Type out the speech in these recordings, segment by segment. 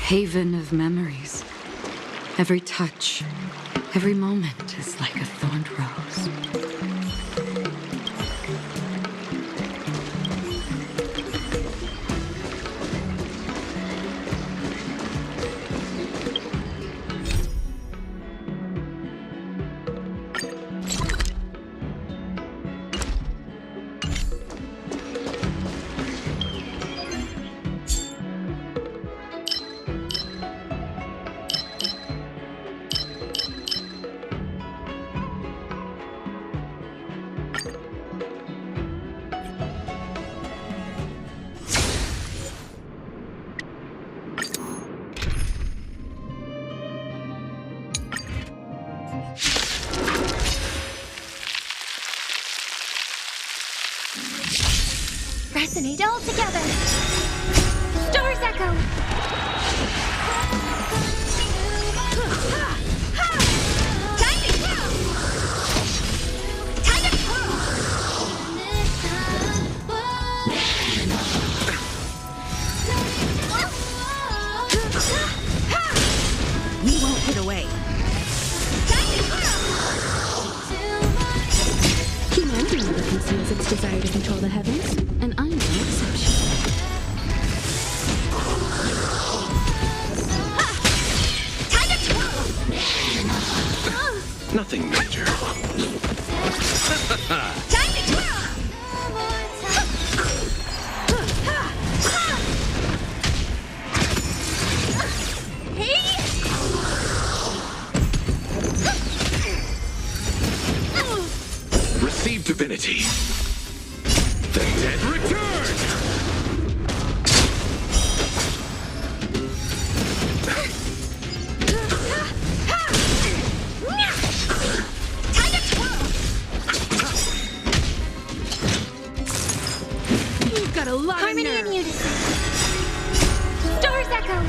haven of memories. Every touch, every moment is like a thorned rose. Resonate all together. Stars echo. Time to go. Time to go. We won't get away. Humanity never conceals its desire to control the heavens, and I'm no exception. Nothing major. Time to twirl! Receive divinity. The dead return! Time to twirl! You've got a lot of Harmony nerve. and unison. Stars echo.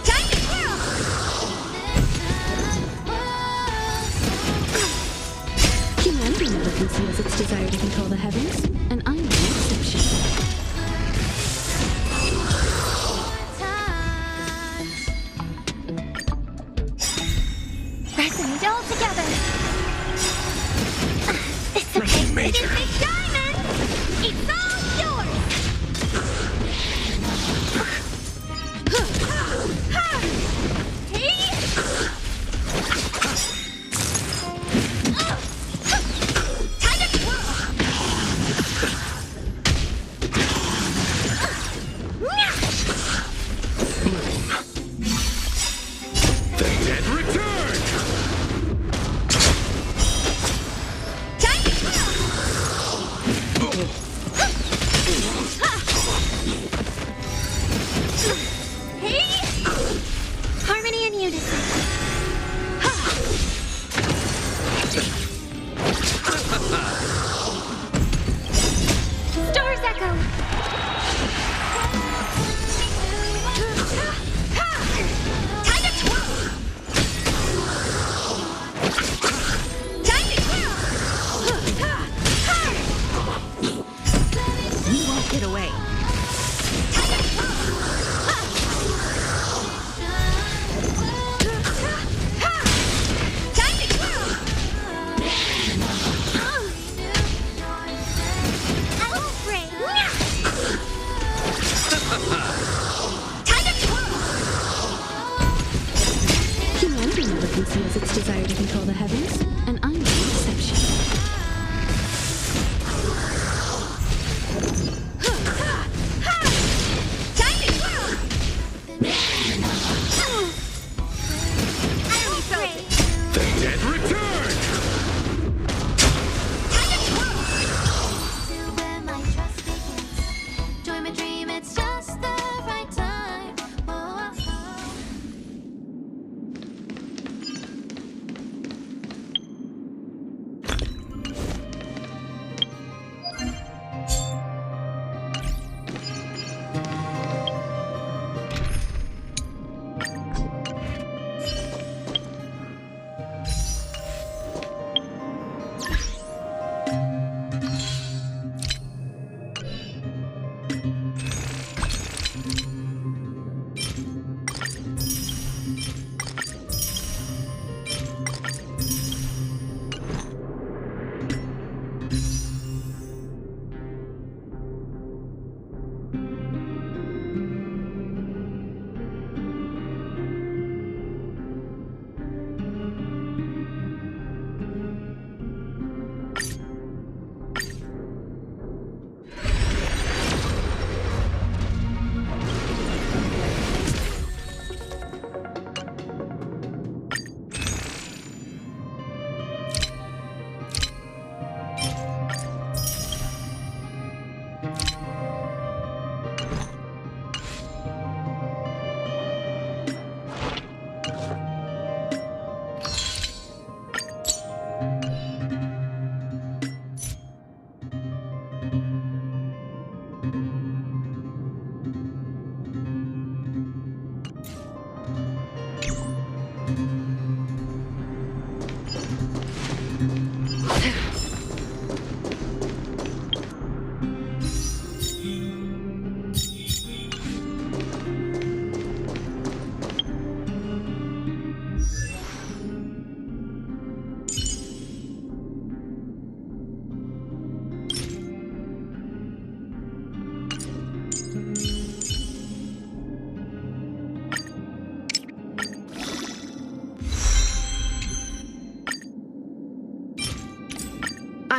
Time to twirl!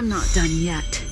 I'm not done yet.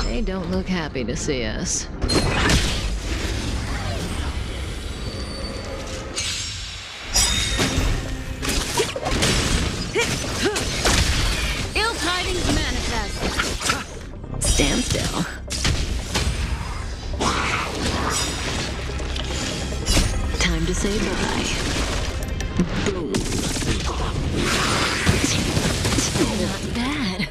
They don't look happy to see us. Ill tidings manifest. Stand still. Time to say bye. Boom. Not bad.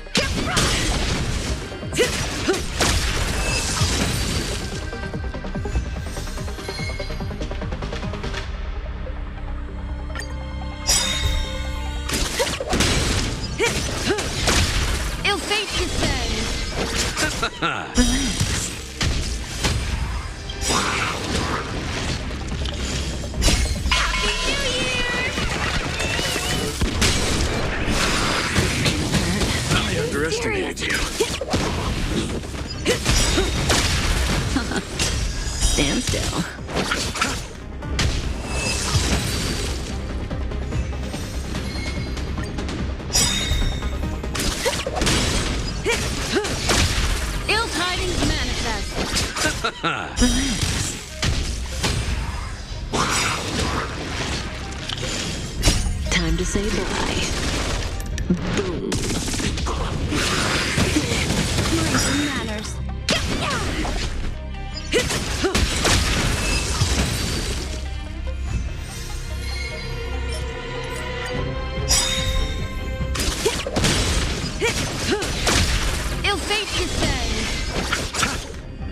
Ill fate descends. Relax. I underestimated you. Stand still. Ill tidings manifest. Relax. Time to say bye. Boom. Manners. Ill fate descends.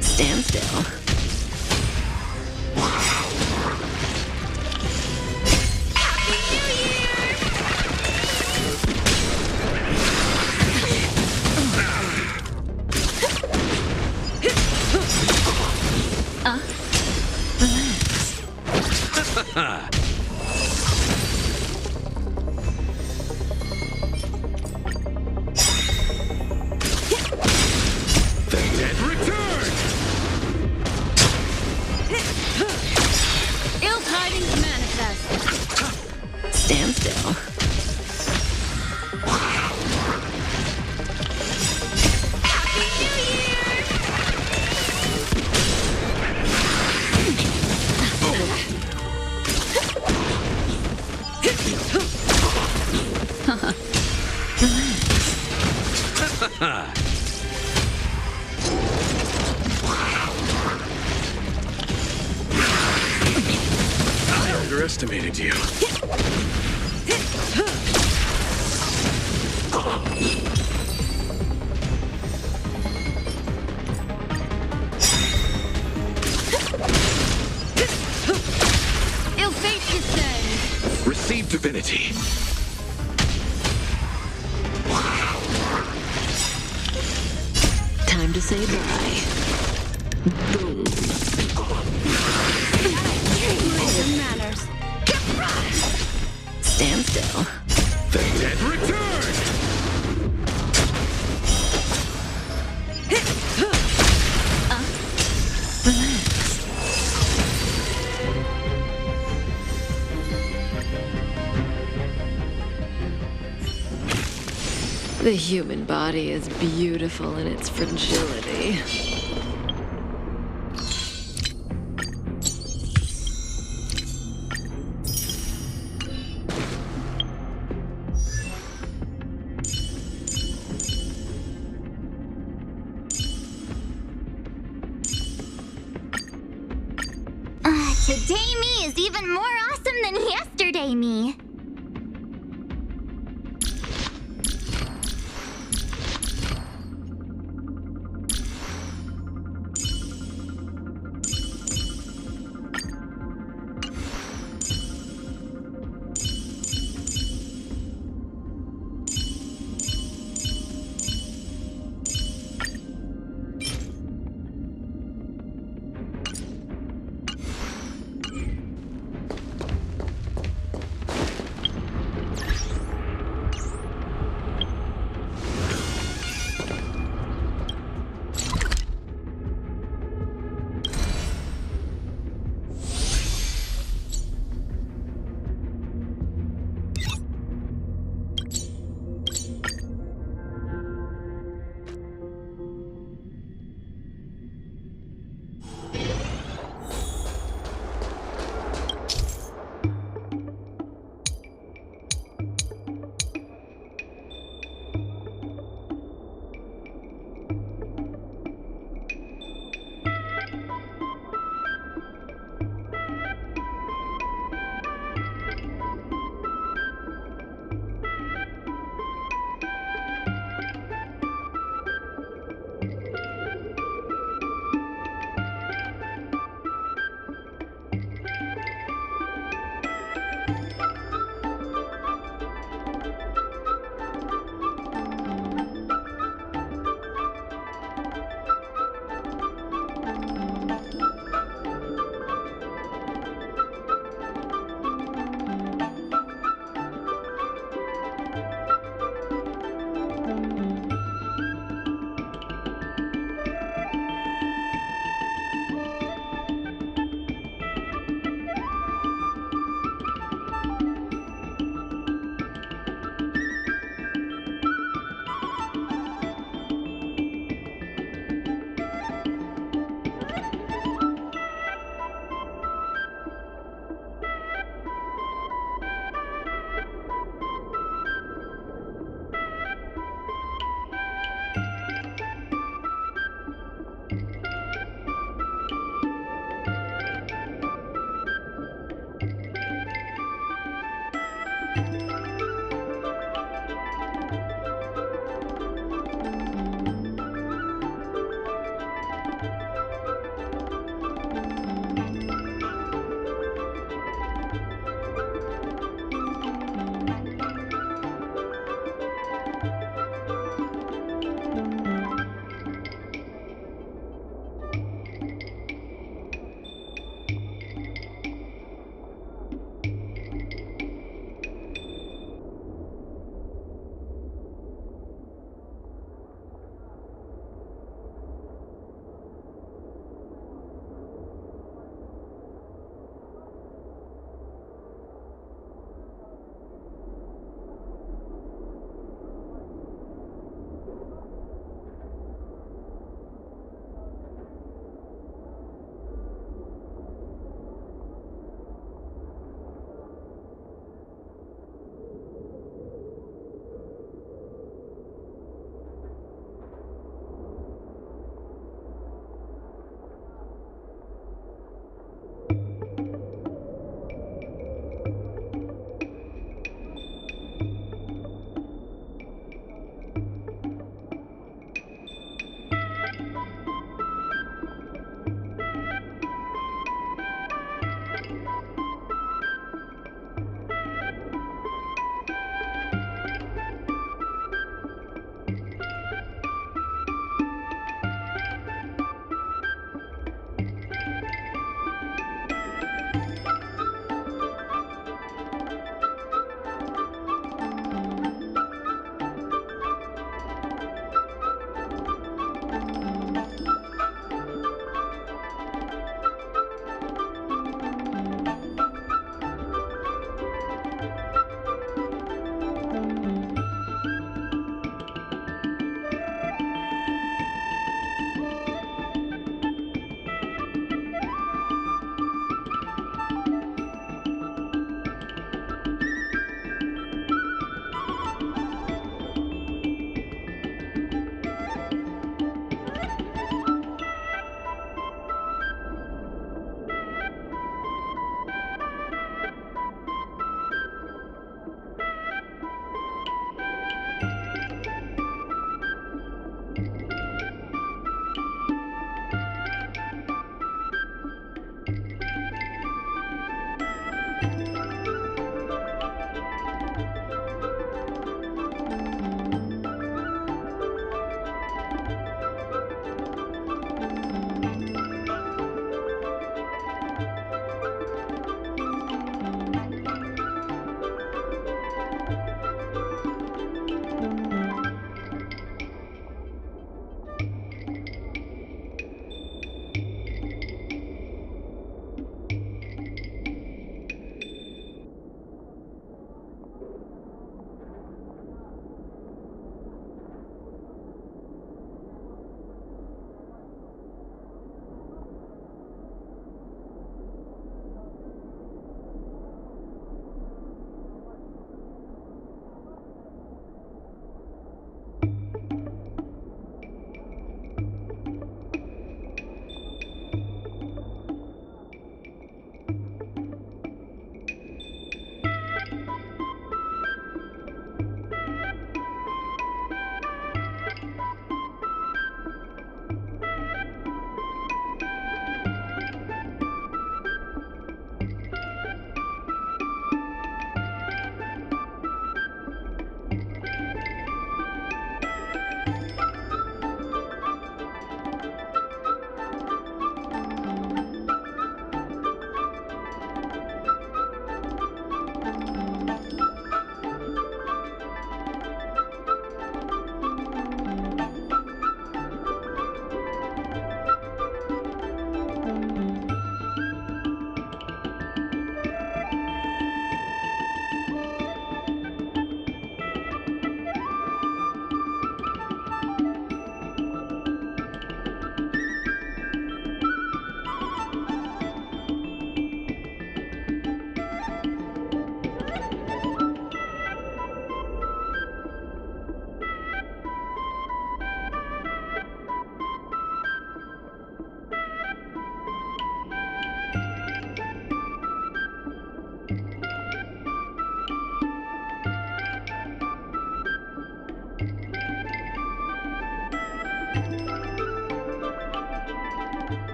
Stand still. Relax. The dead return! Ill tidings manifest. Stand still. I underestimated you. Ill fate descends. Receive divinity. Time to say bye. Boom. Manners. Stand still. The dead return! Relax. The human body is beautiful in its fragility. Today me is even more awesome than yesterday me.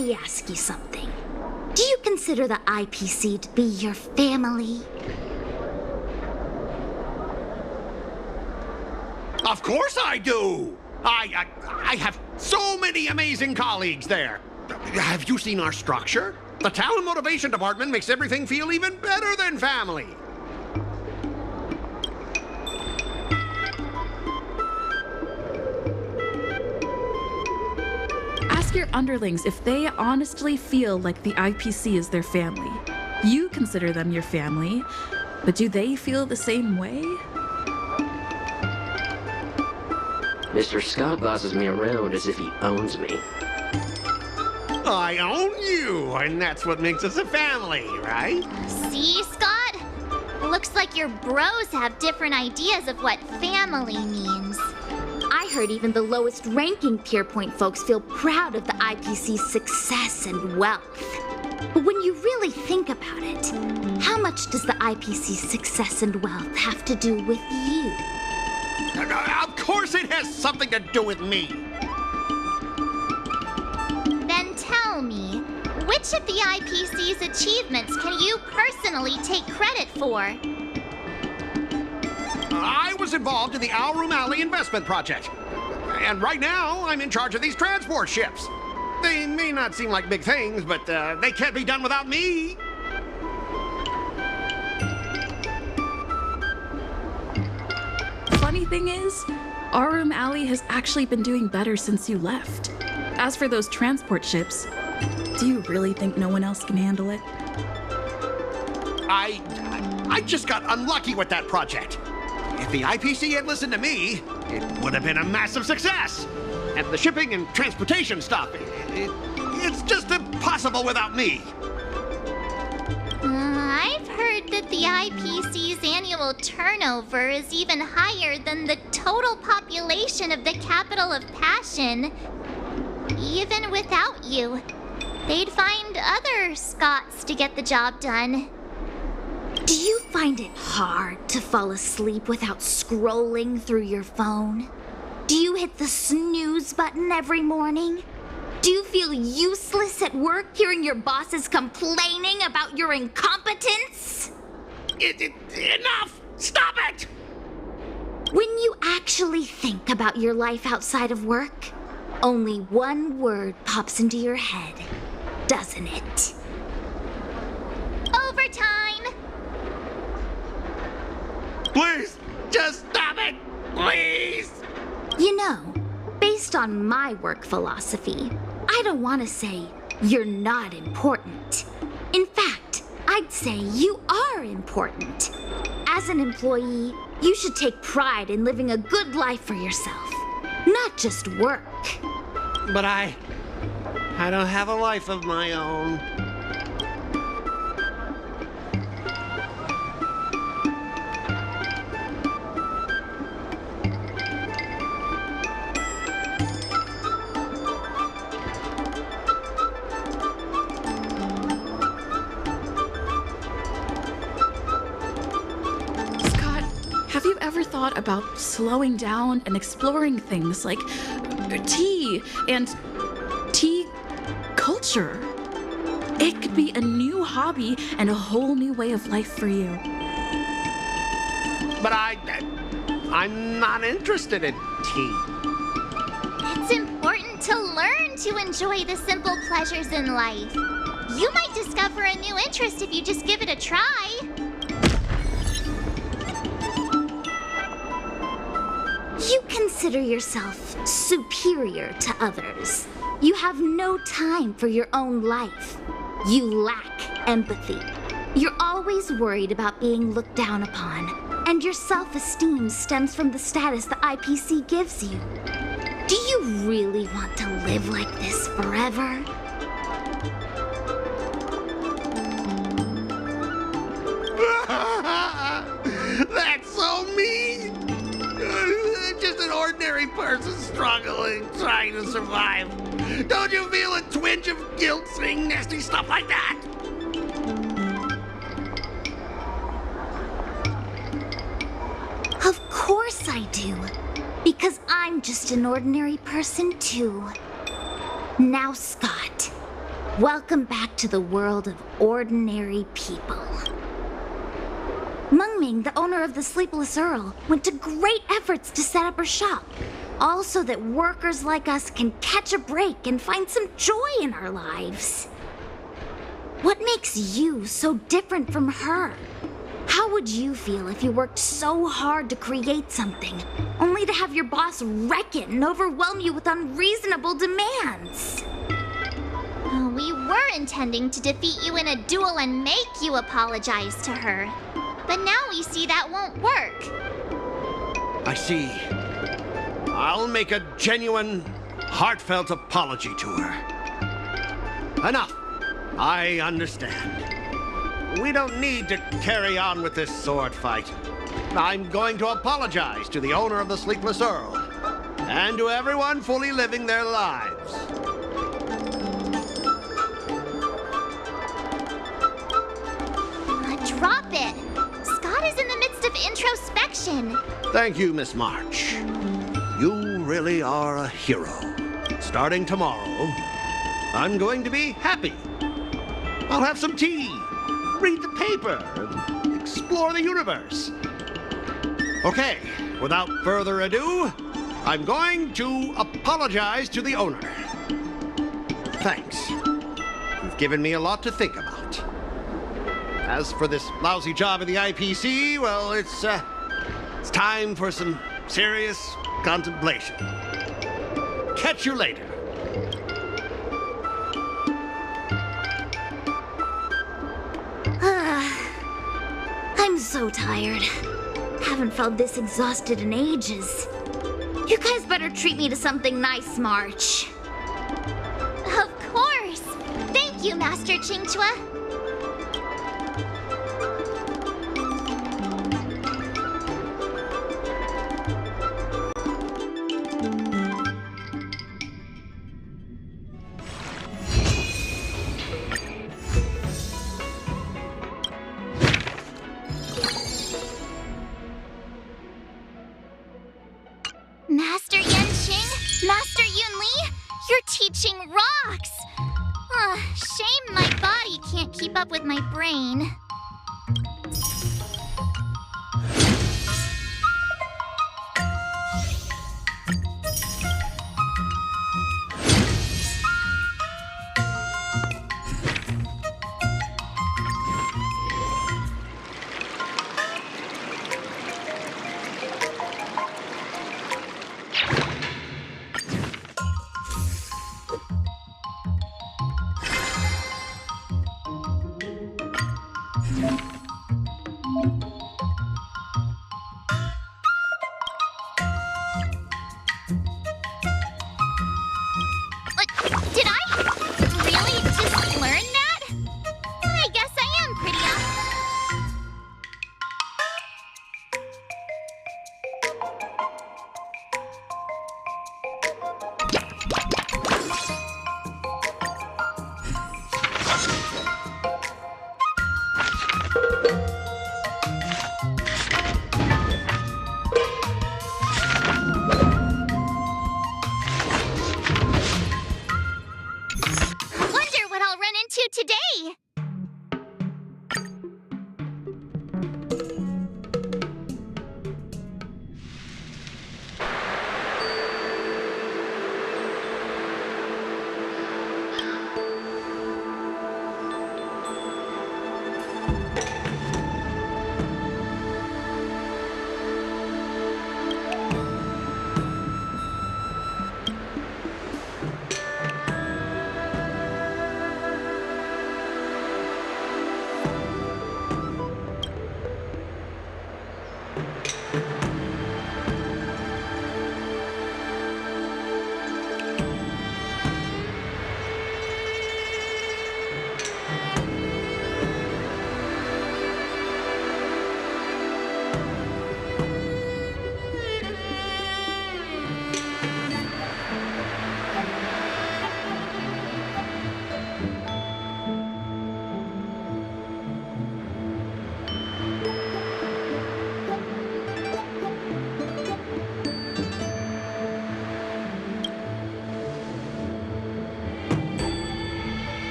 me ask you something. Do you consider the IPC to be your family? Of course I do! I have so many amazing colleagues there. Have you seen our structure? The talent motivation department makes everything feel even better than family. Ask your underlings if they honestly feel like the IPC is their family. You consider them your family, but do they feel the same way? Mr. Scott bosses me around as if he owns me. I own you, and that's what makes us a family, right? See, Scott? Looks like your bros have different ideas of what family means. I heard even the lowest ranking Pierpoint folks feel proud of the IPC's success and wealth. But when you really think about it, how much does the IPC's success and wealth have to do with you? Of course it has something to do with me. Then tell me, which of the IPC's achievements can you personally take credit for? I was involved in the Alroom Alley investment project. And right now, I'm in charge of these transport ships. They may not seem like big things, but they can't be done without me. Funny thing is, Arum Alley has actually been doing better since you left. As for those transport ships, do you really think no one else can handle it? I just got unlucky with that project. If the IPC had listened to me, it would have been a massive success. And the shipping and transportation stuff, it's just impossible without me. I've heard that the IPC's annual turnover is even higher than the total population of the capital of Passion. Even without you, they'd find other Scots to get the job done. Do you find it hard to fall asleep without scrolling through your phone? Do you hit the snooze button every morning? Do you feel useless at work hearing your bosses complaining about your incompetence? Enough! Stop it! When you actually think about your life outside of work, only one word pops into your head, doesn't it? Overtime! Please, just stop it! Please! You know, based on my work philosophy, I don't want to say you're not important. In fact, I'd say you are important. As an employee, you should take pride in living a good life for yourself, not just work. But I don't have a life of my own. Have you ever thought about slowing down and exploring things like tea and tea culture? It could be a new hobby and a whole new way of life for you. But I'm not interested in tea. It's important to learn to enjoy the simple pleasures in life. You might discover a new interest if you just give it a try. You consider yourself superior to others. You have no time for your own life. You lack empathy. You're always worried about being looked down upon, and your self-esteem stems from the status the IPC gives you. Do you really want to live like this forever? That's so mean! Just an ordinary person struggling, trying to survive. Don't you feel a twinge of guilt saying nasty stuff like that? Of course I do. Because I'm just an ordinary person too. Now, Scott, Welcome back to the world of ordinary people. Mengming, the owner of the Sleepless Earl, went to great efforts to set up her shop. All so that workers like us can catch a break and find some joy in our lives. What makes you so different from her? How would you feel if you worked so hard to create something, only to have your boss wreck it and overwhelm you with unreasonable demands? We were intending to defeat you in a duel and make you apologize to her. But now we see that won't work. I see. I'll make a genuine, heartfelt apology to her. Enough. I understand. We don't need to carry on with this sword fight. I'm going to apologize to the owner of the Sleepless Earl, and to everyone fully living their lives. Drop it! Scott is in the midst of introspection. Thank you, Miss March. You really are a hero. Starting tomorrow, I'm going to be happy. I'll have some tea, read the paper, and explore the universe. Okay, without further ado, I'm going to apologize to the owner. Thanks. You've given me a lot to think about. As for this lousy job at the IPC, well, it's time for some serious contemplation. Catch you later. I'm so tired. Haven't felt this exhausted in ages. You guys better treat me to something nice, March. Of course! Thank you, Master Qingchua. Master Yanqing? Master Yunli? Your teaching rocks! Shame my body can't keep up with my brain.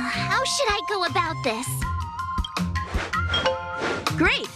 How should I go about this? Great!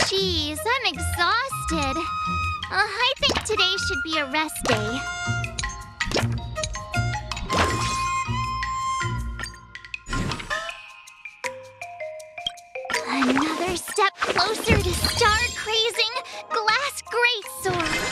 Jeez, I'm exhausted. I think today should be a rest day. Another step closer to star-crazing glass greatsword.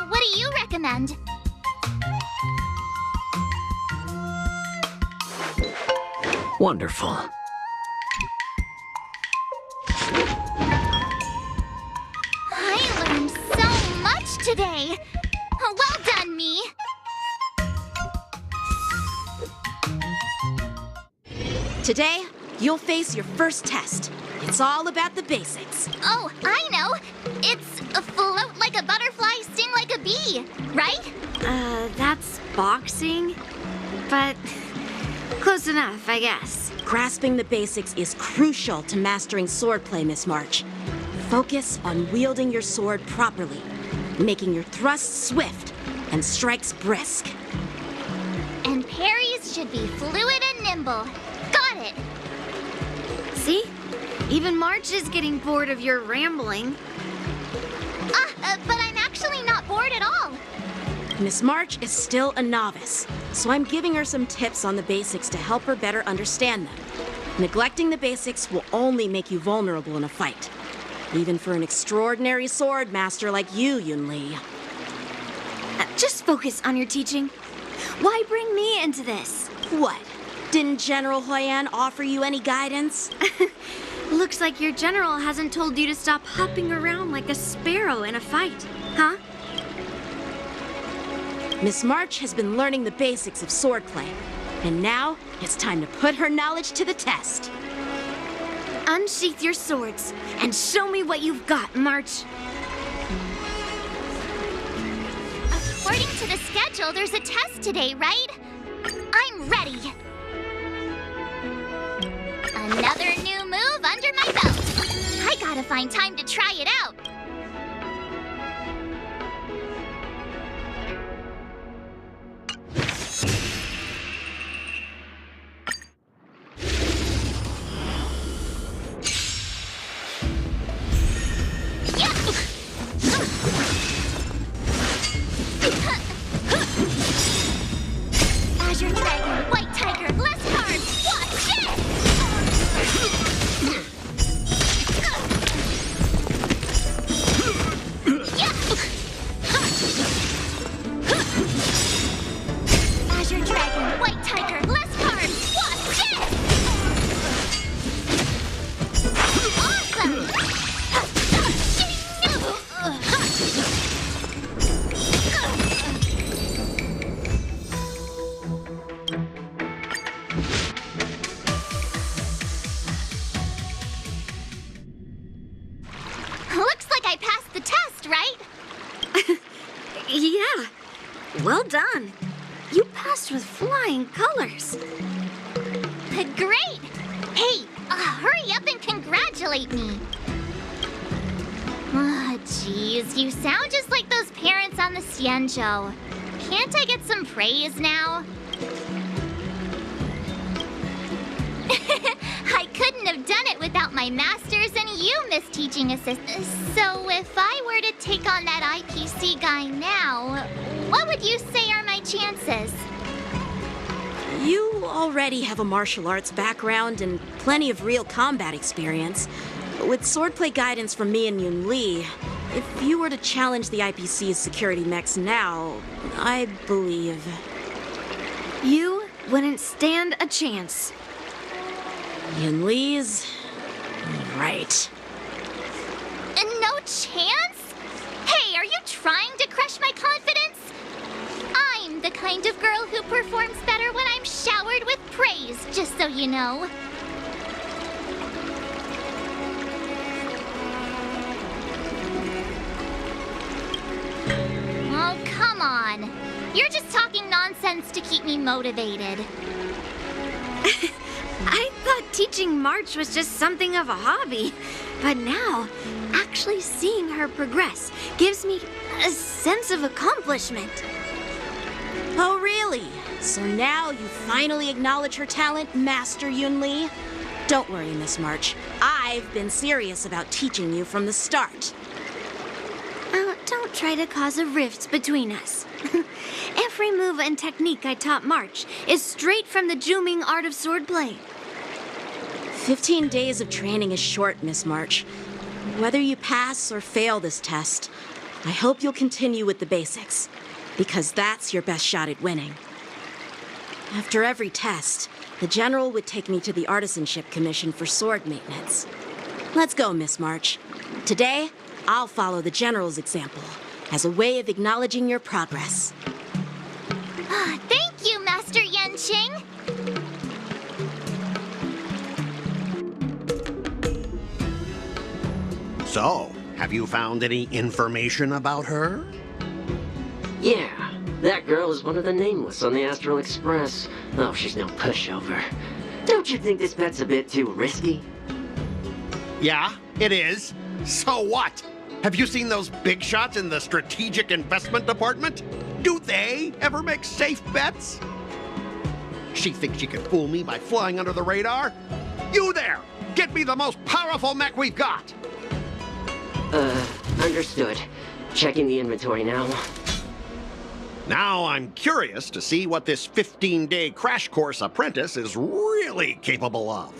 What do you recommend? Wonderful. I learned so much today. Well done, me. Today, you'll face your first test. It's all about the basics. Oh, I know. It's a float like a butterfly, sting like a bee, right? That's boxing? But close enough, I guess. Grasping the basics is crucial to mastering swordplay, Miss March. Focus on wielding your sword properly, making your thrusts swift and strikes brisk. And parries should be fluid and nimble. Got it. See? Even March is getting bored of your rambling. But I'm actually not bored at all. Miss March is still a novice, so I'm giving her some tips on the basics to help her better understand them. Neglecting the basics will only make you vulnerable in a fight. Even for an extraordinary sword master like you, Yunli. Just focus on your teaching. Why bring me into this? What? Didn't General Huyan offer you any guidance? Looks like your general hasn't told you to stop hopping around like a sparrow in a fight, huh? Miss March has been learning the basics of swordplay, and now it's time to put her knowledge to the test. Unsheath your swords and show me what you've got, March. According to the schedule, there's a test today, right? I'm ready. Another new move under my belt. I gotta find time to try it out. Azure Dragon, White Tiger, less cards, watch this! Azure Dragon, White Tiger, less cards, watch this! Awesome! Looks like I passed the test, right? Yeah. Well done. You passed with flying colors. Great! Hey, hurry up and congratulate me. Jeez, you sound just like those parents on the Xianzhou. Can't I get some praise now? I couldn't have done it without my masters and you, Miss Teaching Assistant. So if I were to take on that IPC guy now, what would you say are my chances? You already have a martial arts background and plenty of real combat experience. With swordplay guidance from me and Yunli, if you were to challenge the IPC's security mechs now, I believe... You wouldn't stand a chance. Yun Li's... right. No chance? Hey, are you trying to crush my confidence? I'm the kind of girl who performs better when I'm showered with praise, just so you know. Oh, come on. You're just talking nonsense to keep me motivated. I thought teaching March was just something of a hobby, but now, actually seeing her progress gives me a sense of accomplishment. Oh, really? So now you finally acknowledge her talent, Master Yun Li? Don't worry, Miss March. I've been serious about teaching you from the start. Oh, don't try to cause a rift between us. Every move and technique I taught March is straight from the Juming art of swordplay. 15 days of training is short, Miss March. Whether you pass or fail this test, I hope you'll continue with the basics, because that's your best shot at winning. After every test, the General would take me to the Artisanship Commission for sword maintenance. Let's go, Miss March. Today, I'll follow the General's example as a way of acknowledging your progress. Thank you, Master Yanqing. So, have you found any information about her? Yeah, that girl is one of the nameless on the Astral Express. Oh, she's no pushover. Don't you think this bet's a bit too risky? Yeah, it is. So what? Have you seen those big shots in the Strategic Investment Department? Do they ever make safe bets? She thinks she can fool me by flying under the radar? You there! Get me the most powerful mech we've got! Understood. Checking the inventory now. Now I'm curious to see what this 15-day crash course apprentice is really capable of.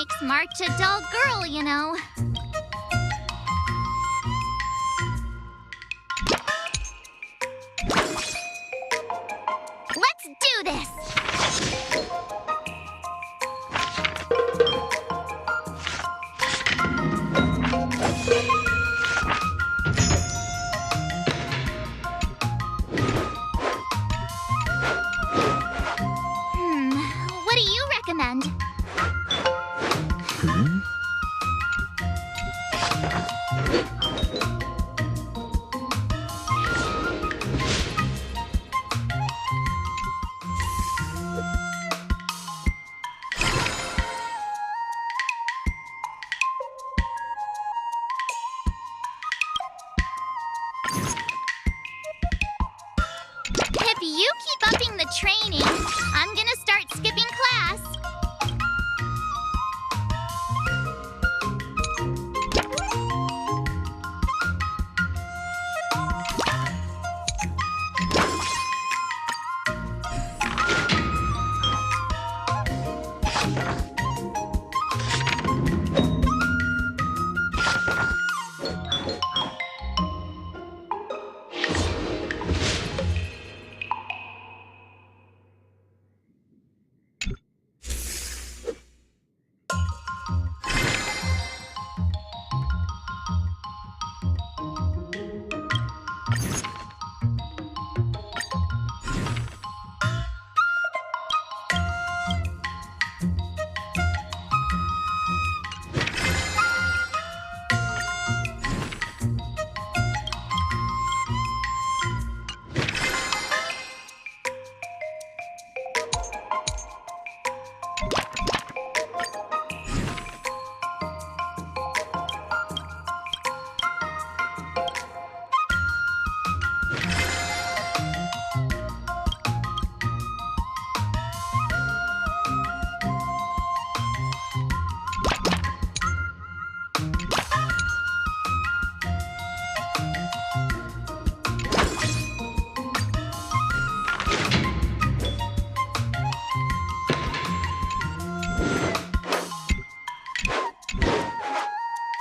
makes March a dull girl, you know. Let's do this! What do you recommend? If you keep upping the training, I'm gonna start skipping class.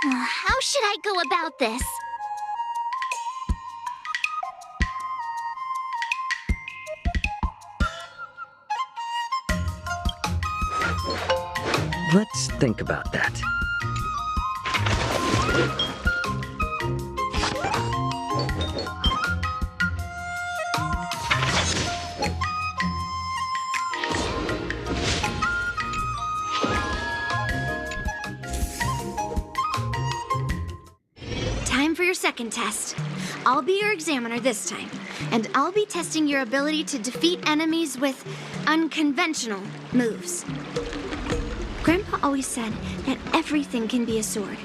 How should I go about this? Let's think about that. Time for your second test. I'll be your examiner this time, and I'll be testing your ability to defeat enemies with unconventional moves. Grandpa always said that everything can be a sword,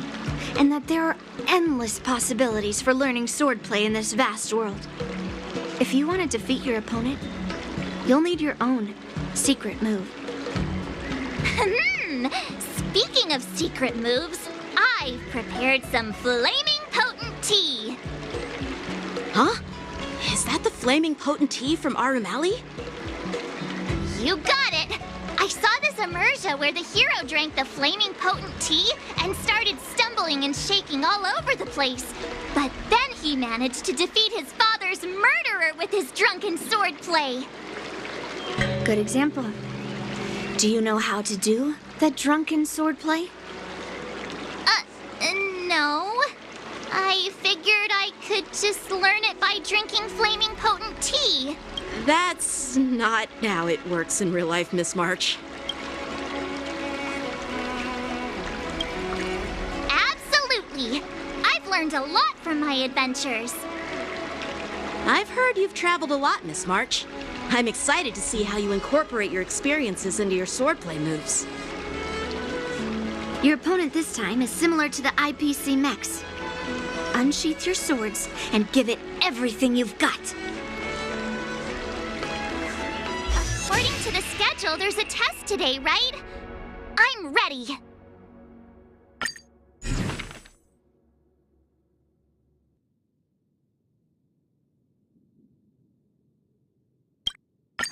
and that there are endless possibilities for learning swordplay in this vast world. If you want to defeat your opponent, you'll need your own secret move. Speaking of secret moves, I've prepared some flaming potent tea. Huh? Is that the flaming potent tea from Arumali? You got it! I saw this immersion where the hero drank the flaming potent tea and started stumbling and shaking all over the place. But then he managed to defeat his father's murderer with his drunken swordplay. Good example. Do you know how to do that drunken swordplay? No. I figured I could just learn it by drinking flaming potent tea. That's not how it works in real life, Miss March. Absolutely. I've learned a lot from my adventures. I've heard you've traveled a lot, Miss March. I'm excited to see how you incorporate your experiences into your swordplay moves. Your opponent this time is similar to the IPC mechs. Unsheath your swords and give it everything you've got. According to the schedule, there's a test today, right? I'm ready.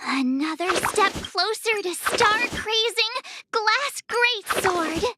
Another step closer to star-crazing, glass this great sword!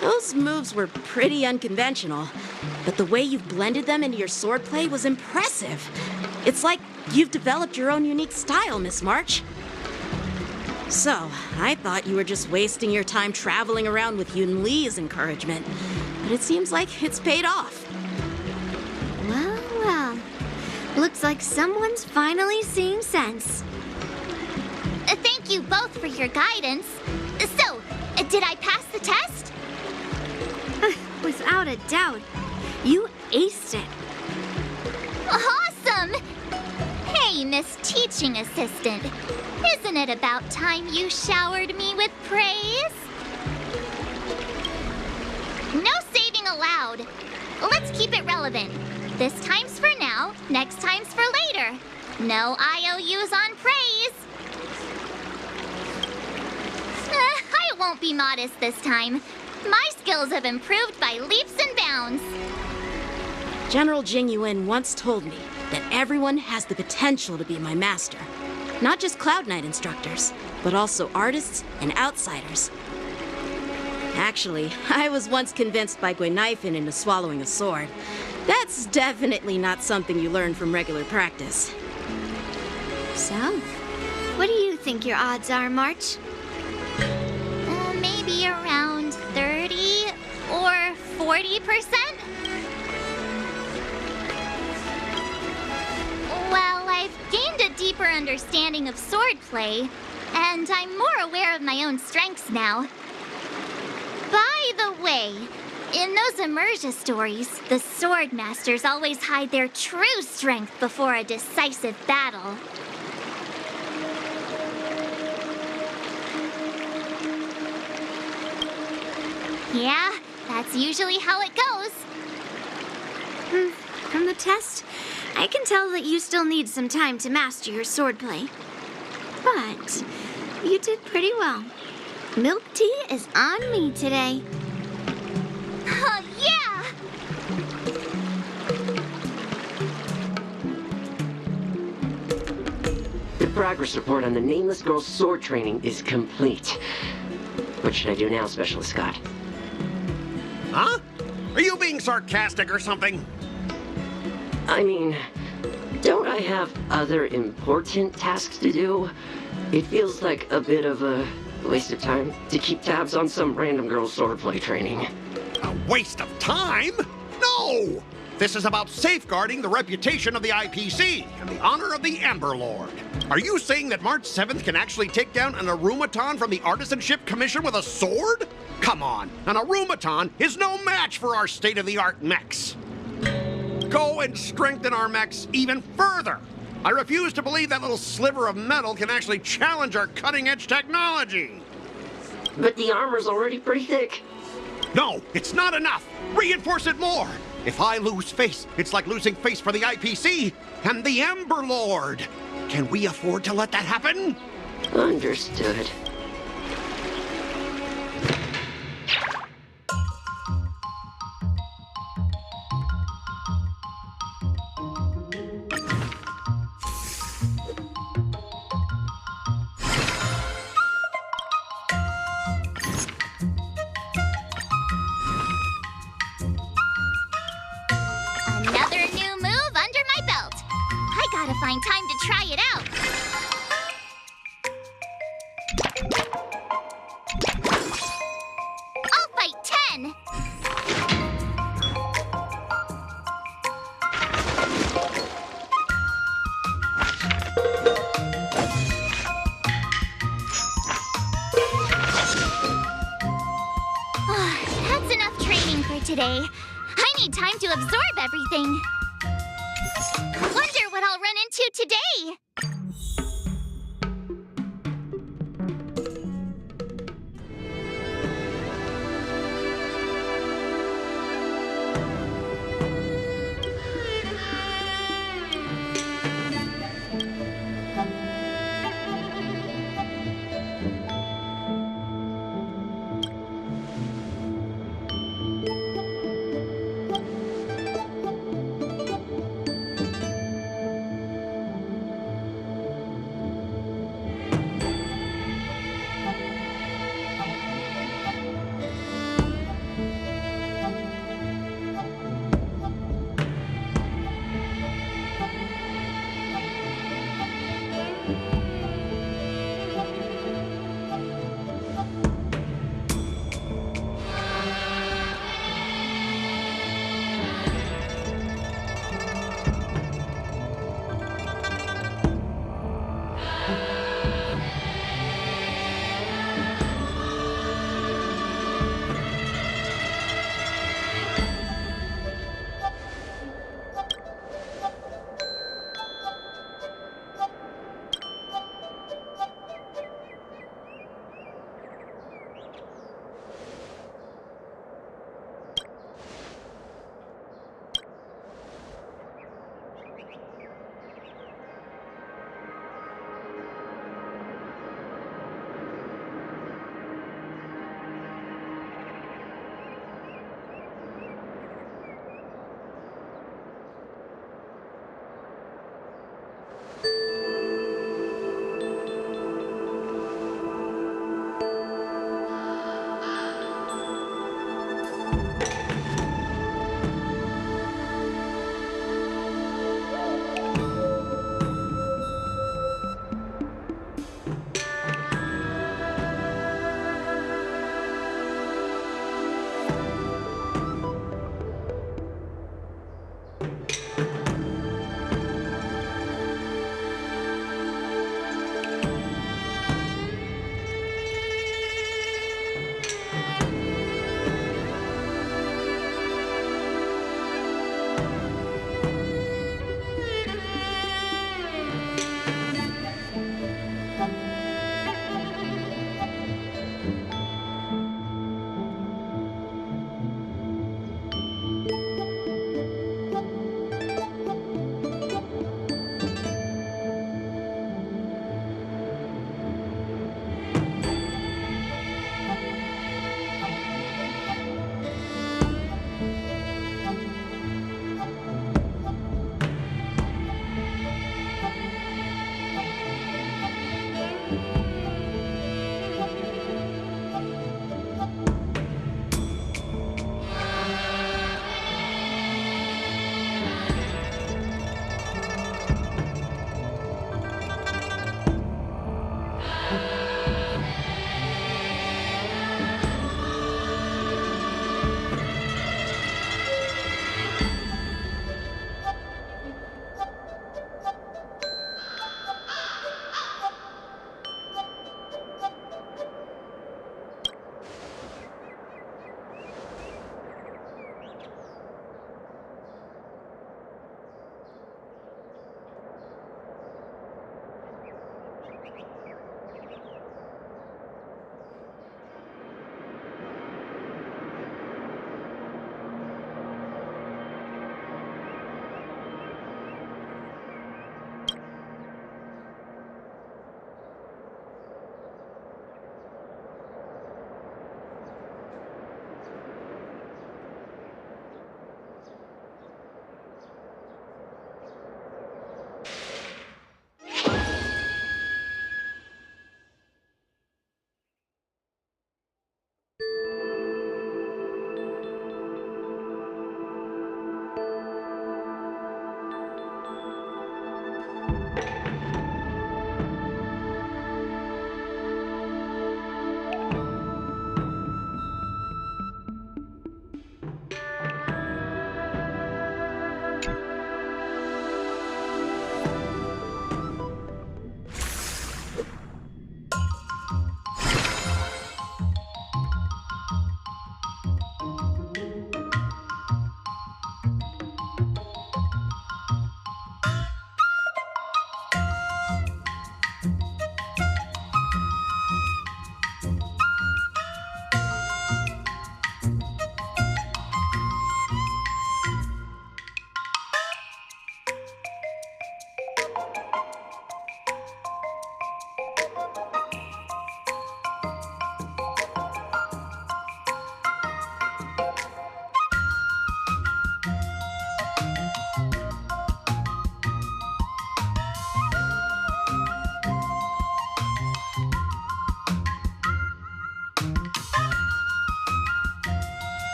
Those moves were pretty unconventional, but the way you've blended them into your swordplay was impressive. It's like you've developed your own unique style, Miss March. So, I thought you were just wasting your time traveling around with Yun Li's encouragement, but it seems like it's paid off. Well, well. Looks like someone's finally seeing sense. Thank you both for your guidance. So, did I pass the test? Without a doubt. You aced it. Awesome! Hey, Miss Teaching Assistant. Isn't it about time you showered me with praise? No saving allowed. Let's keep it relevant. This time's for now, next time's for later. No IOUs on praise. I won't be modest this time. My skills have improved by leaps and bounds. General Jing Yuan once told me that everyone has the potential to be my master. Not just Cloud Knight instructors, but also artists and outsiders. Actually, I was once convinced by Gui Naifin into swallowing a sword. That's definitely not something you learn from regular practice. So, what do you think your odds are, March? Maybe around 30 or 40%? Well, I've gained a deeper understanding of swordplay, and I'm more aware of my own strengths now. By the way, in those Emergia stories, the sword masters always hide their true strength before a decisive battle. Yeah, that's usually how it goes. From the test, I can tell that you still need some time to master your swordplay. But you did pretty well. Milk tea is on me today. Yeah! The progress report on the Nameless Girl's sword training is complete. What should I do now, Specialist Scott? Huh? Are you being sarcastic or something? I mean, don't I have other important tasks to do? It feels like a bit of a waste of time to keep tabs on some random girl's swordplay training. A waste of time? No! This is about safeguarding the reputation of the IPC and the honor of the Ember Lord. Are you saying that March 7th can actually take down an Arumaton from the Artisanship Commission with a sword? Come on, an Arumaton is no match for our state-of-the-art mechs. Go and strengthen our mechs even further. I refuse to believe that little sliver of metal can actually challenge our cutting-edge technology. But the armor's already pretty thick. No, it's not enough. Reinforce it more. If I lose face, it's like losing face for the IPC and the Ember Lord. Can we afford to let that happen? Understood. Another new move under my belt. I gotta find time to try it out. I'll fight 10. That's enough training for today. I need time to absorb everything. Wonder what I'll run into today.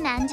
end.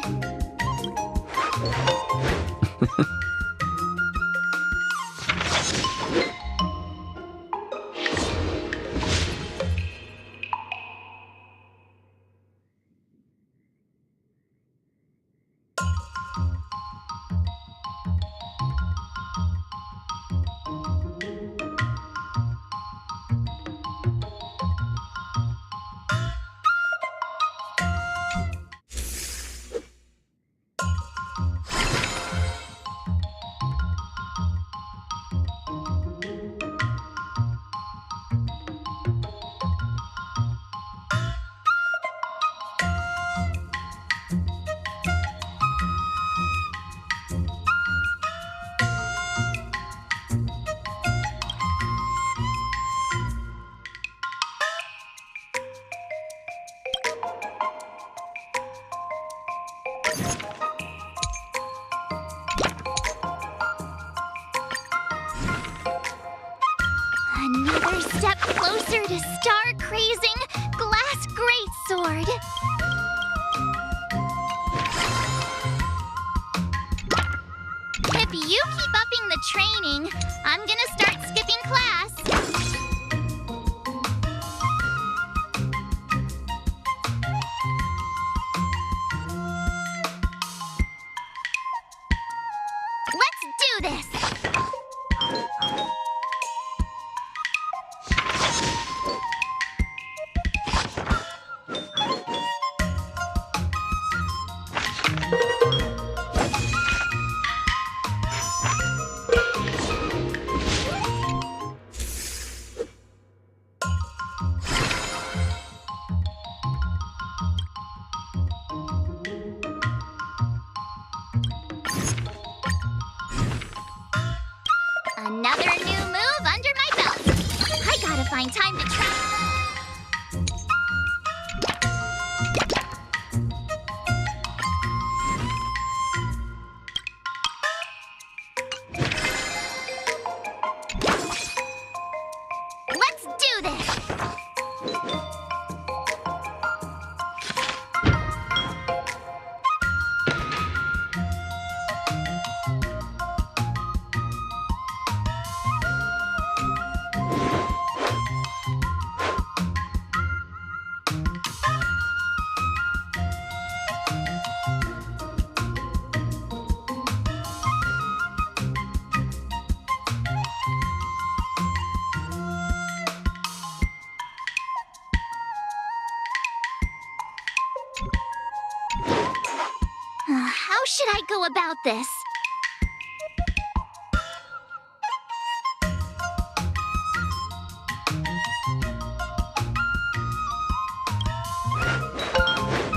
Another step closer to star-crazing glass greatsword. If you keep upping the training, I'm gonna start skipping class. Let's do this! Another new move under my belt. I gotta find time to try. Let's do this! How should I go about this?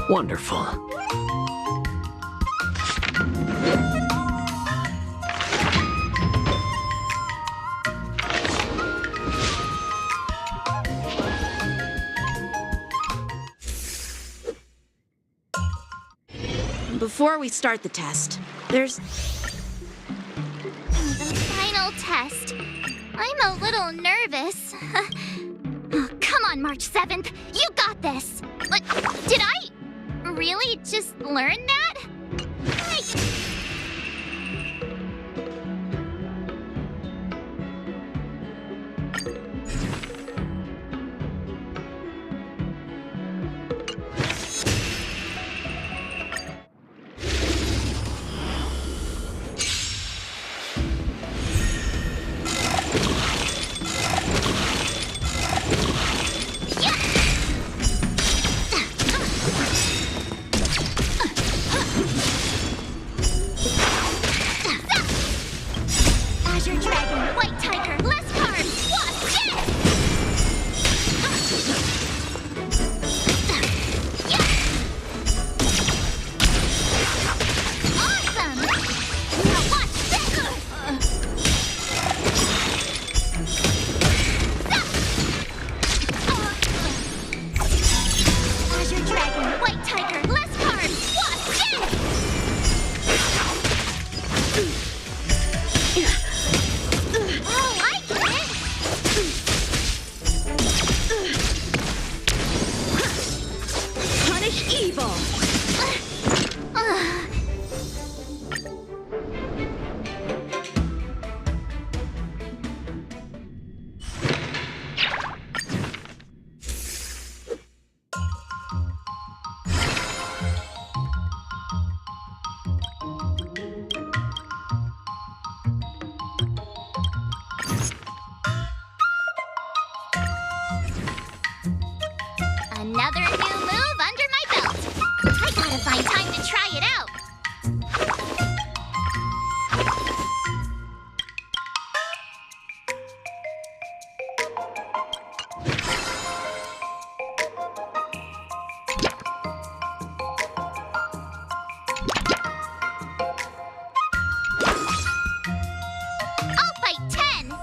Wonderful. Before we start the test, there's... The final test. I'm a little nervous. Oh, come on, March 7th. You got this. Like, did I really just learn that? Another new move under my belt. I gotta find time to try it out. I'll fight 10.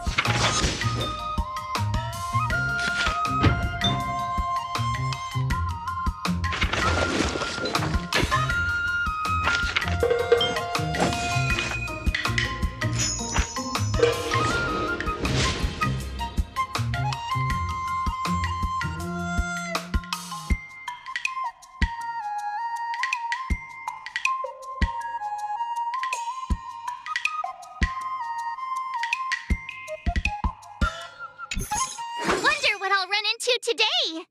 Wonder what I'll run into today.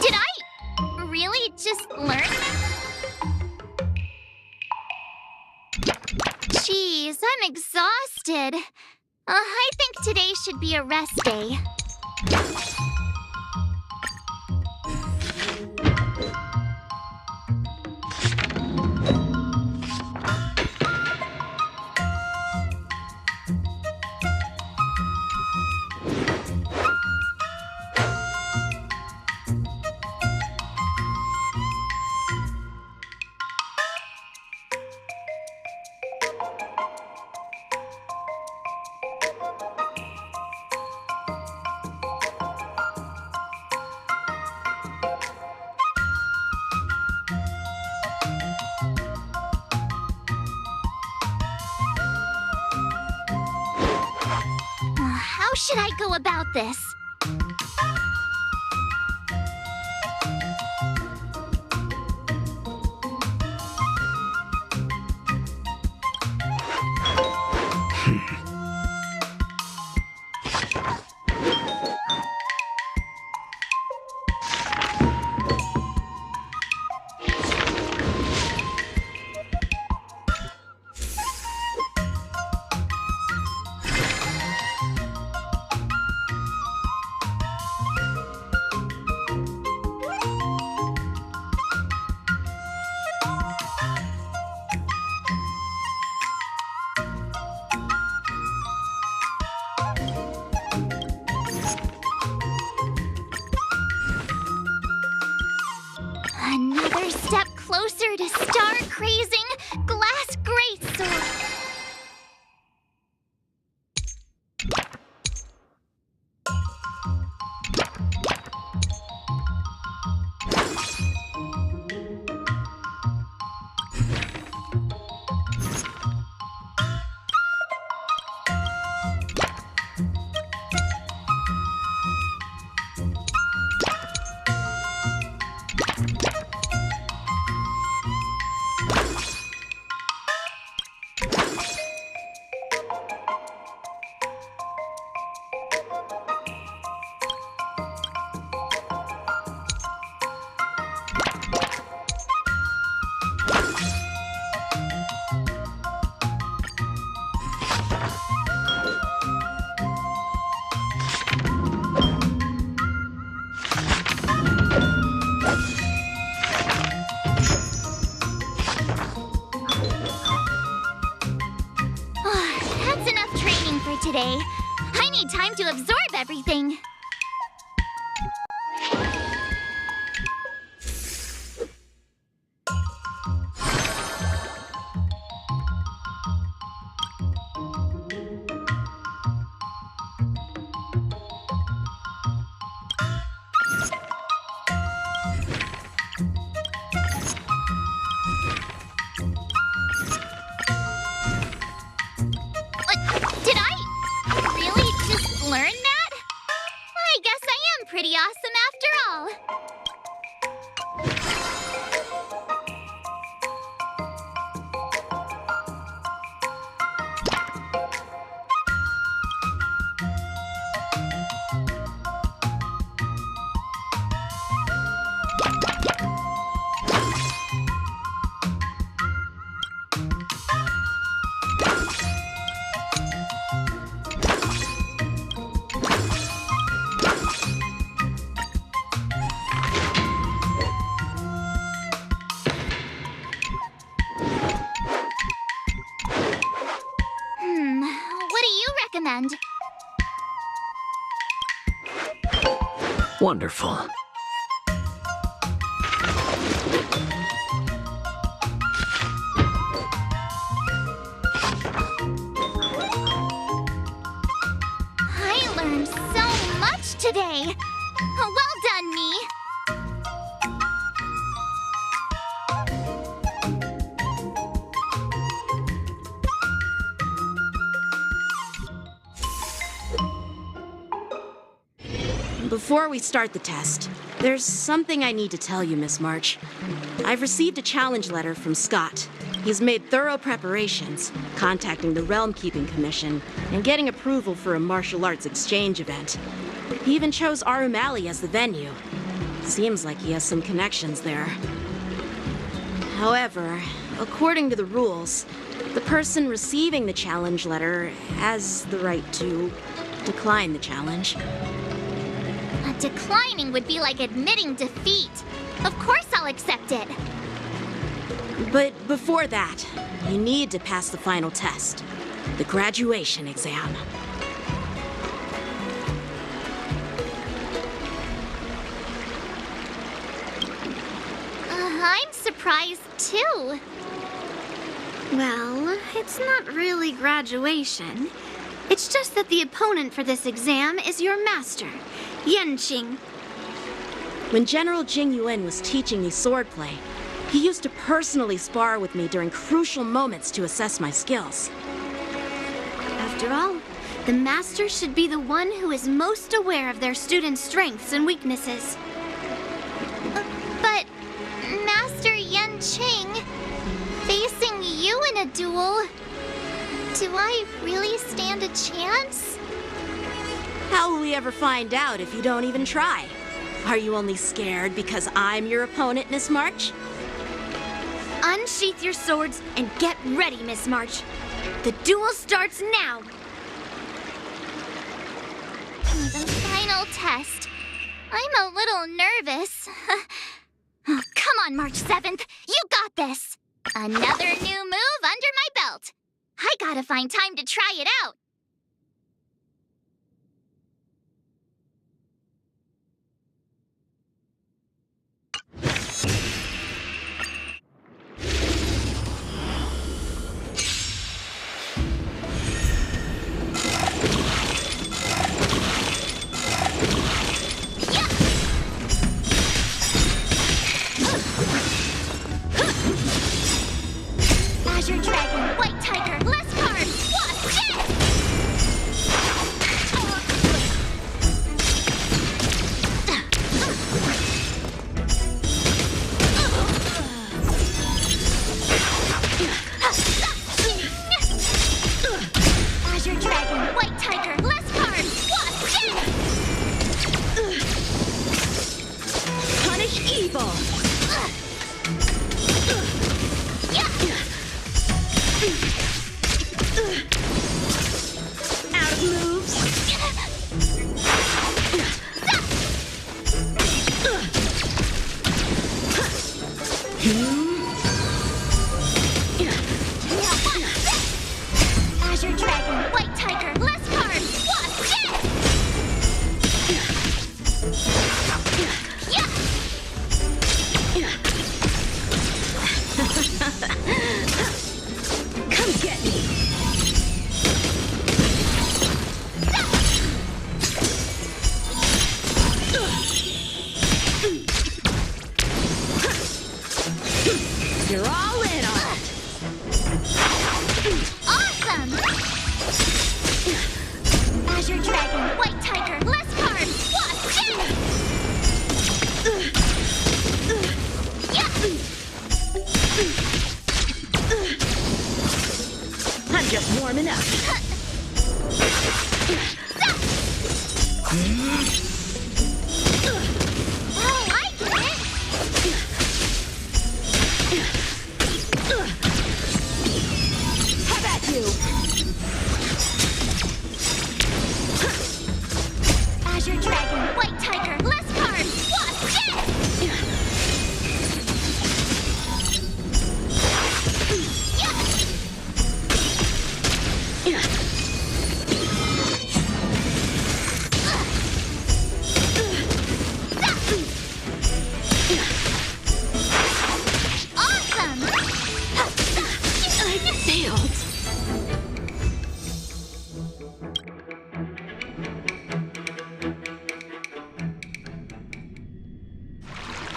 Did I really just learn? Jeez, I'm exhausted. I think today should be a rest day. How should I go about this? pretty awesome after all. Wonderful. I learned so much today. Well done, me. Before we start the test, there's something I need to tell you, Miss March. I've received a challenge letter from Scott. He's made thorough preparations, contacting the Realm Keeping Commission and getting approval for a martial arts exchange event. He even chose Arumali as the venue. Seems like he has some connections there. However, according to the rules, the person receiving the challenge letter has the right to decline the challenge. Declining would be like admitting defeat. Of course I'll accept it. But before that, you need to pass the final test, the graduation exam. I'm surprised too. Well, it's not really graduation. It's just that the opponent for this exam is your master, Yanqing. When General Jing Yuan was teaching me swordplay, he used to personally spar with me during crucial moments to assess my skills. After all, the master should be the one who is most aware of their students' strengths and weaknesses. But, Master Yanqing, facing you in a duel, do I really stand a chance? How will we ever find out if you don't even try? Are you only scared because I'm your opponent, Miss March? Unsheath your swords and get ready, Miss March. The duel starts now! The final test. I'm a little nervous. Oh, come on, March 7th. You got this! Another new move under my belt. I gotta find time to try it out. Azure Dragon, White Tiger, less cards. Watch this!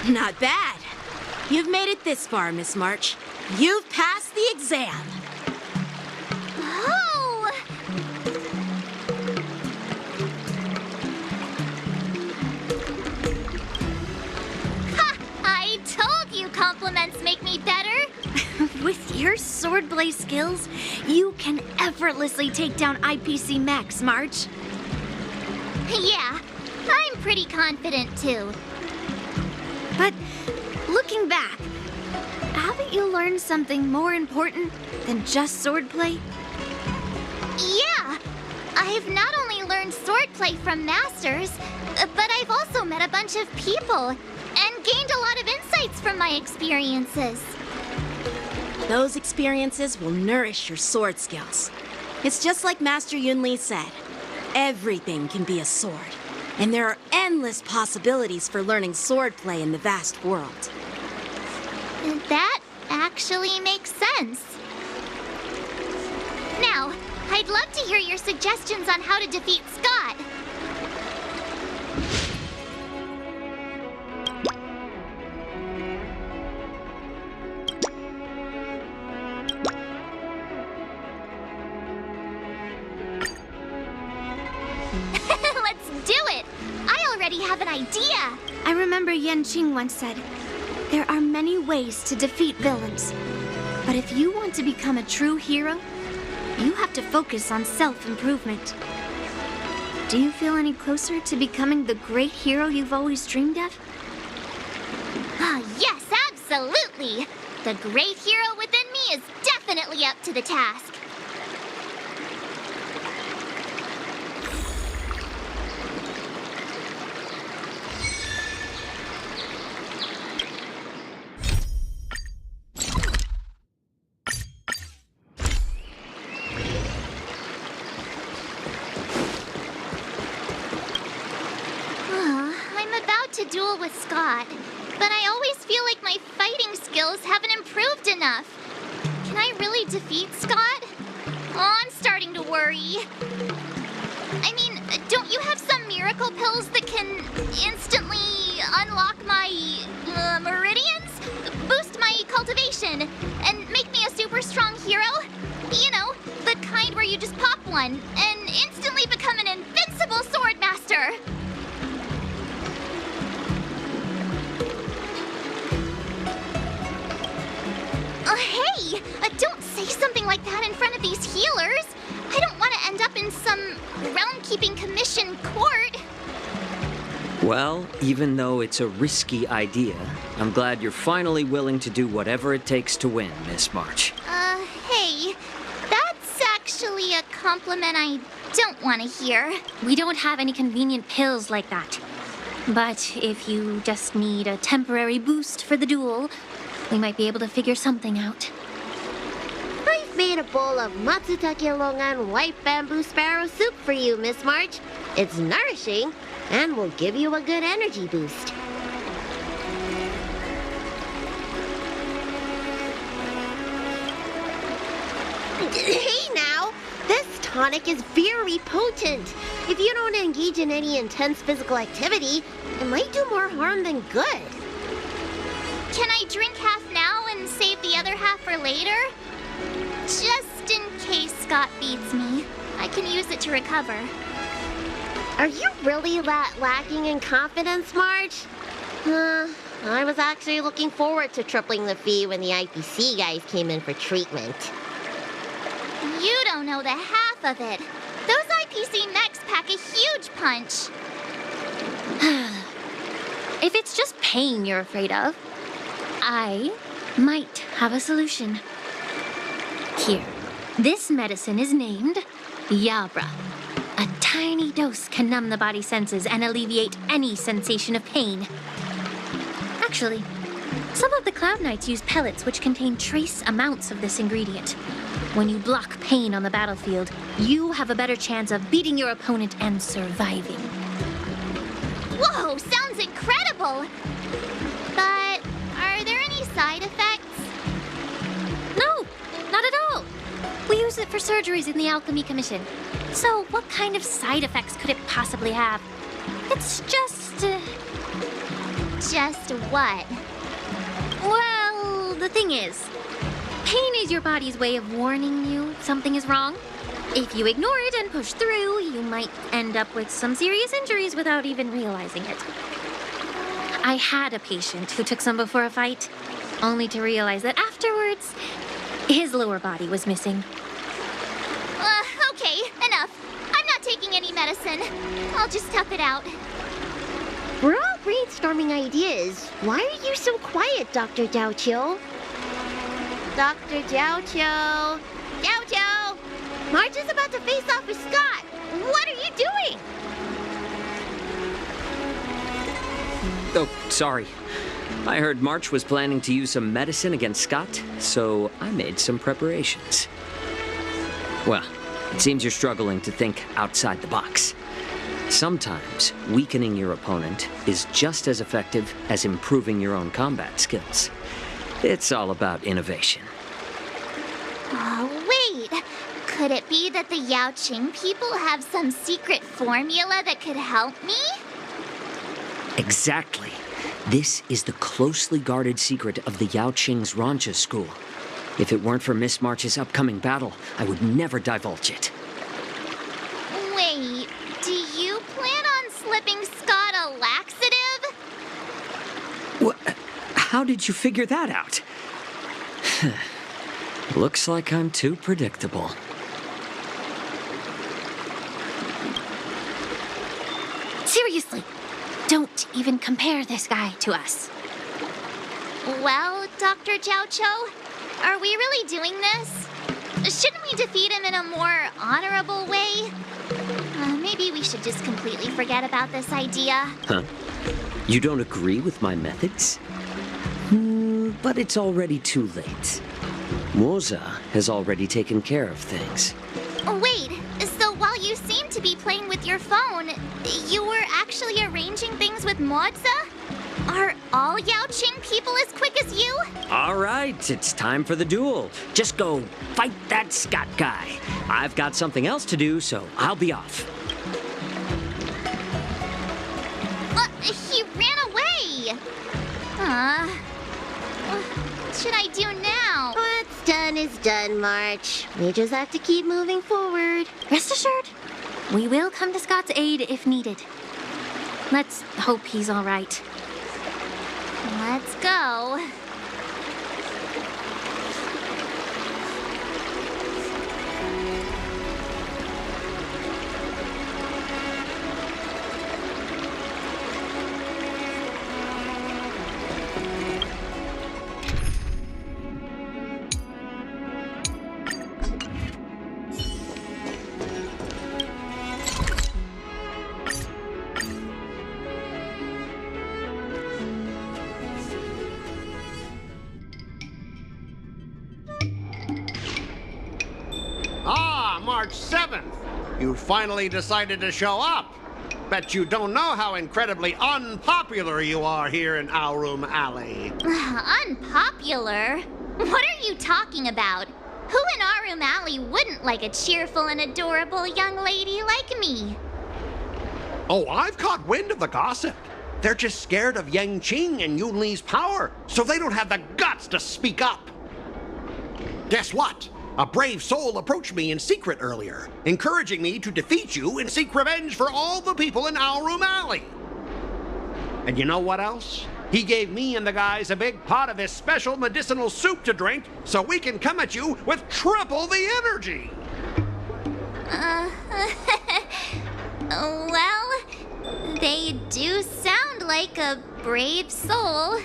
Not bad. You've made it this far, Miss March. You've passed the exam. Oh! Ha! I told you compliments make me better. With your swordblade skills, you can effortlessly take down IPC Max, March. Yeah, I'm pretty confident too. But looking back, haven't you learned something more important than just swordplay? Yeah, I've not only learned swordplay from masters, but I've also met a bunch of people and gained a lot of insights from my experiences. Those experiences will nourish your sword skills. It's just like Master Yunli said. Everything can be a sword, and there are endless possibilities for learning swordplay in the vast world. That actually makes sense. Now, I'd love to hear your suggestions on how to defeat Scott. Let's do it! I already have an idea! I remember Yanqing once said, there are many ways to defeat villains. But if you want to become a true hero, you have to focus on self-improvement. Do you feel any closer to becoming the great hero you've always dreamed of? Ah, yes, absolutely! The great hero within me is definitely up to the task. To duel with Scott, but I always feel like my fighting skills haven't improved enough. Can I really defeat Scott? Oh, I'm starting to worry. I mean, don't you have some miracle pills that can instantly unlock my meridians? Boost my cultivation and make me a super strong hero? You know, the kind where you just pop one and instantly become an invincible sword master. Hey! Don't say something like that in front of these healers! I don't want to end up in some realm-keeping commission court! Well, even though it's a risky idea, I'm glad you're finally willing to do whatever it takes to win, Miss March. Hey, that's actually a compliment I don't want to hear. We don't have any convenient pills like that. But if you just need a temporary boost for the duel, we might be able to figure something out. I've made a bowl of matsutake longan white bamboo sparrow soup for you, Miss March. It's nourishing and will give you a good energy boost. Hey now! This tonic is very potent. If you don't engage in any intense physical activity, it might do more harm than good. Can I drink half now and save the other half for later? Just in case Scott beats me, I can use it to recover. Are you really that lacking in confidence, March? I was actually looking forward to tripling the fee when the IPC guys came in for treatment. You don't know the half of it. Those IPC mechs pack a huge punch. If it's just pain you're afraid of, I might have a solution. Here, this medicine is named Yabra. A tiny dose can numb the body's senses and alleviate any sensation of pain. Actually, some of the Cloud Knights use pellets which contain trace amounts of this ingredient. When you block pain on the battlefield, you have a better chance of beating your opponent and surviving. Whoa, sounds incredible! But are there any side effects? No, not at all. We use it for surgeries in the Alchemy Commission. So what kind of side effects could it possibly have? It's just... Just what? Well, the thing is, pain is your body's way of warning you something is wrong. If you ignore it and push through, you might end up with some serious injuries without even realizing it. I had a patient who took some before a fight, only to realize that afterwards, his lower body was missing. Okay, enough. I'm not taking any medicine. I'll just tough it out. We're all brainstorming ideas. Why are you so quiet, Dr. Jiaoqiu? Dr. Jiaoqiu! Jiaoqiu! Marge is about to face off with Scott. What are you doing? Oh, sorry. I heard March was planning to use some medicine against Scott, so I made some preparations. Well, it seems you're struggling to think outside the box. Sometimes weakening your opponent is just as effective as improving your own combat skills. It's all about innovation. Wait. Could it be that the Yaoqing people have some secret formula that could help me? Exactly. This is the closely guarded secret of the Yaoqing's Rancha school. If it weren't for Miss March's upcoming battle, I would never divulge it. Wait, do you plan on slipping Scott a laxative? What? How did you figure that out? Looks like I'm too predictable. Seriously, don't even compare this guy to us. Well, Dr. Jiaoqiu, are we really doing this? Shouldn't we defeat him in a more honorable way? Maybe we should just completely forget about this idea. Huh? You don't agree with my methods? But it's already too late. Moza has already taken care of things. Wait, so while you seem to be playing with your phone, you were actually arranging things with Moza? Are all Yaoqing people as quick as you? All right, it's time for the duel. Just go fight that Scott guy. I've got something else to do, so I'll be off. He ran away! What should I do now? What's done is done, March. We just have to keep moving forward. Rest assured, we will come to Scott's aid if needed. Let's hope he's all right. Let's go. March 7th. You finally decided to show up. Bet you don't know how incredibly unpopular you are here in Aurum Alley. Unpopular? What are you talking about? Who in Aurum Alley wouldn't like a cheerful and adorable young lady like me? Oh, I've caught wind of the gossip. They're just scared of Yang Qing and Yun Li's power, so they don't have the guts to speak up. Guess what? A brave soul approached me in secret earlier, encouraging me to defeat you and seek revenge for all the people in Aurum Alley. And you know what else? He gave me and the guys a big pot of his special medicinal soup to drink so we can come at you with triple the energy. Well, they do sound like a brave soul.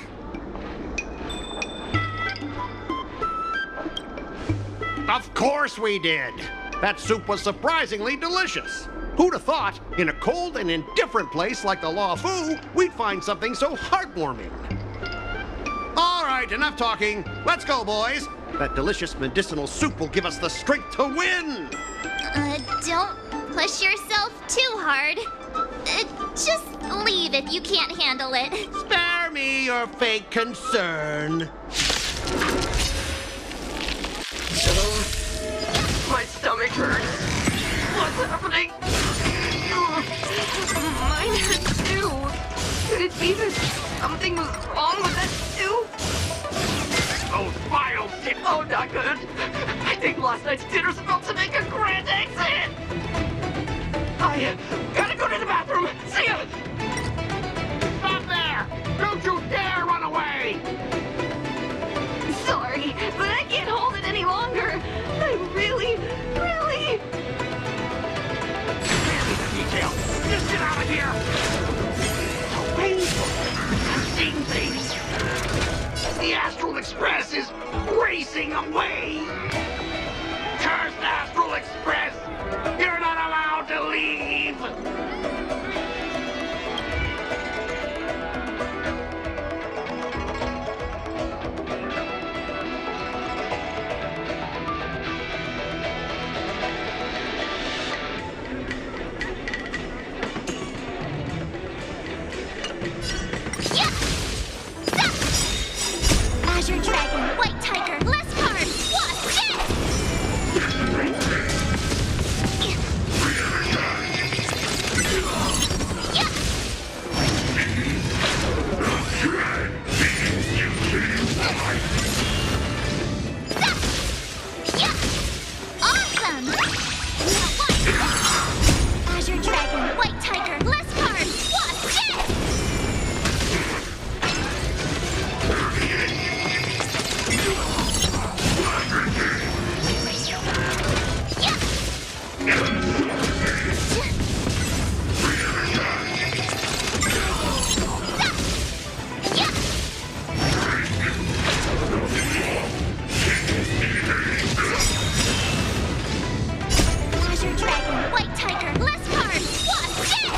Of course we did. That soup was surprisingly delicious. Who'd have thought, in a cold and indifferent place like the Law Fu, we'd find something so heartwarming. All right, enough talking. Let's go, boys. That delicious medicinal soup will give us the strength to win. Don't push yourself too hard. Just leave if you can't handle it. Spare me your fake concern. My stomach hurts. What's happening? Mine hurts too. it be that something was wrong with that too? Those vile dicks! Oh, not good. I think last night's dinner's about to make a grand exit! I gotta go to the bathroom. See ya! Stop there! Don't you dare run away! Sorry, but I can't hold it any longer. I really... Spare me the details! Just get out of here! So painful! I'm seeing things! The Astral Express is racing away! Cursed Astral Express! You're not allowed to leave! Azure Dragon, White Tiger, less card, Wasp, Jet! Awesome! Now watch! Azure Dragon, White Tiger, less card, Wasp, Jet! Azure Dragon, White Tiger, less card, Wasp, Jet!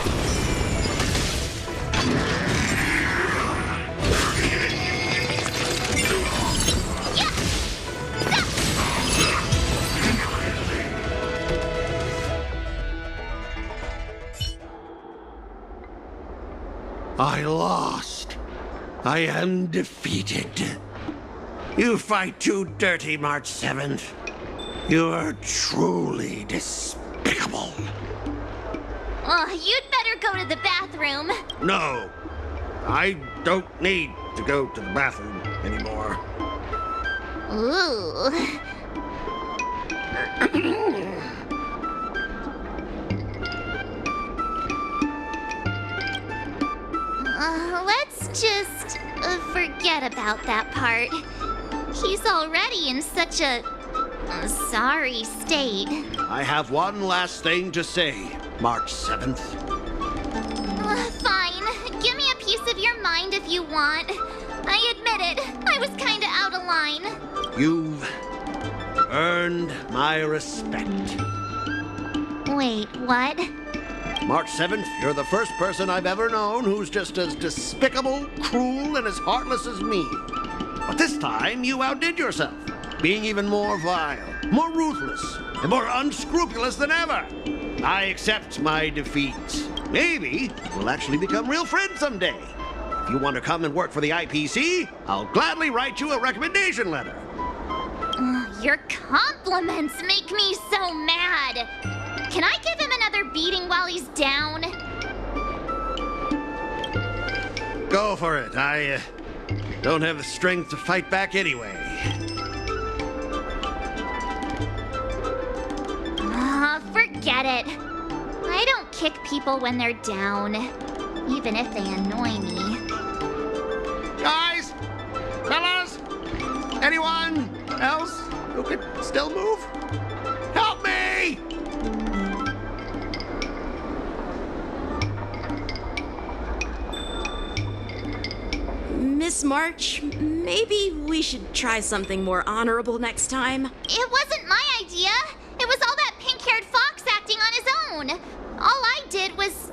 I lost. I am defeated. You fight too dirty, March 7th. You are truly despicable. Oh, you'd better go to the bathroom. No, I don't need to go to the bathroom anymore. Ooh. Let's just forget about that part. He's already in such a sorry state. I have one last thing to say, March 7th. Fine. Give me a piece of your mind if you want. I admit it. I was kinda out of line. You've earned my respect. Wait, what? March 7th, you're the first person I've ever known who's just as despicable, cruel, and as heartless as me. But this time, you outdid yourself, being even more vile, more ruthless, and more unscrupulous than ever. I accept my defeat. Maybe we'll actually become real friends someday. If you want to come and work for the IPC, I'll gladly write you a recommendation letter. Your compliments make me so mad. Can I give him another beating while he's down? Go for it. I don't have the strength to fight back anyway. Forget it. I don't kick people when they're down, even if they annoy me. Guys! Fellas! Anyone else who could still move? Help me! Miss March, maybe we should try something more honorable next time. It wasn't my idea. It was all that pink-haired fox acting on his own. All I did was,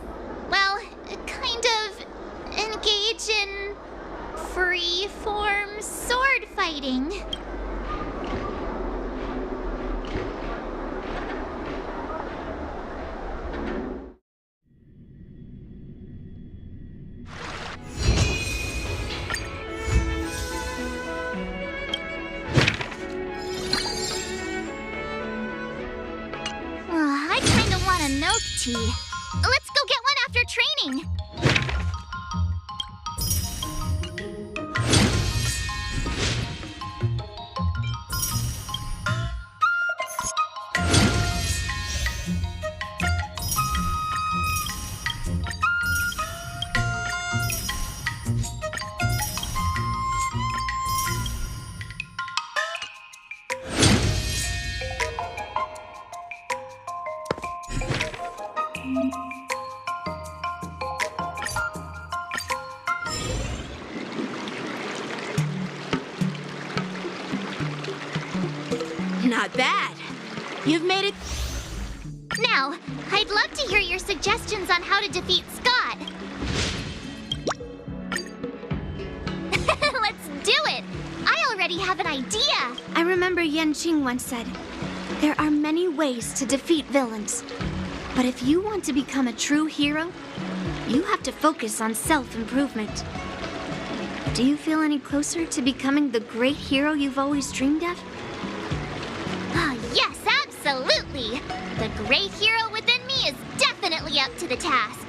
well, kind of engage in free-form sword fighting. I kinda want a milk tea. Let's go get one after training. Not bad. You've made it... Now, I'd love to hear your suggestions on how to defeat Scott. Let's do it! I already have an idea! I remember Yanqing once said, there are many ways to defeat villains. But if you want to become a true hero, you have to focus on self-improvement. Do you feel any closer to becoming the great hero you've always dreamed of? Ah, yes, absolutely! The great hero within me is definitely up to the task.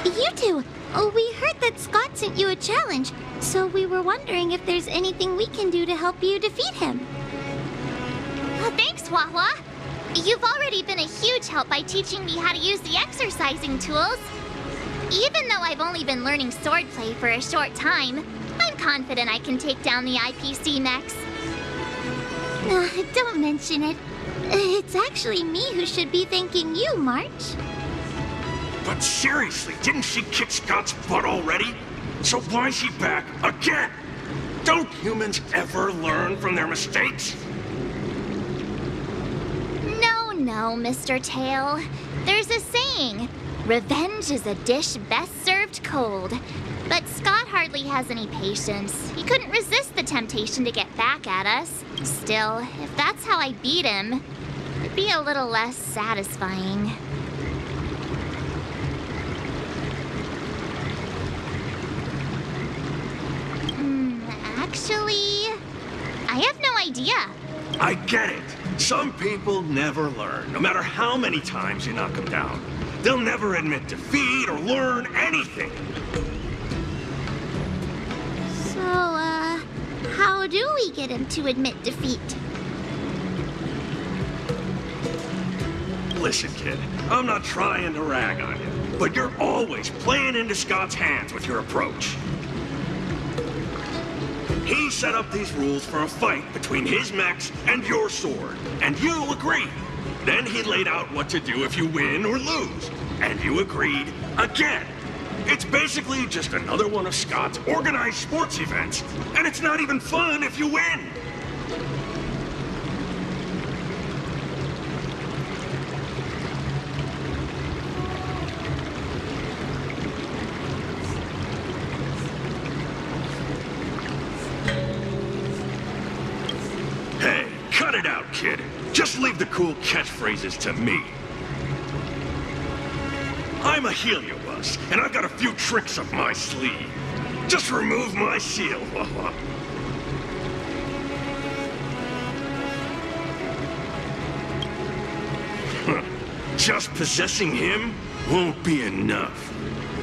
You two, we heard that Scott sent you a challenge, so we were wondering if there's anything we can do to help you defeat him. Thanks, Hua-Hua. You've already been a huge help by teaching me how to use the exercising tools. Even though I've only been learning swordplay for a short time, I'm confident I can take down the IPC mechs. Don't mention it. It's actually me who should be thanking you, March. But seriously, didn't she kick Scott's butt already? So why is she back again? Don't humans ever learn from their mistakes? No, Mr. Tail. There's a saying, revenge is a dish best served cold. But Scott hardly has any patience. He couldn't resist the temptation to get back at us. Still, if that's how I beat him, it'd be a little less satisfying. Actually, I have no idea. I get it. Some people never learn, no matter how many times you knock them down. They'll never admit defeat or learn anything. So, how do we get him to admit defeat? Listen, kid, I'm not trying to rag on you, but you're always playing into Scott's hands with your approach. He set up these rules for a fight between his mechs and your sword, and you agreed. Then he laid out what to do if you win or lose, and you agreed again. It's basically just another one of Scott's organized sports events, and it's not even fun if you win. Cut it out, kid. Just leave the cool catchphrases to me. I'm a Heliobus, and I've got a few tricks up my sleeve. Just remove my seal. Just possessing him won't be enough.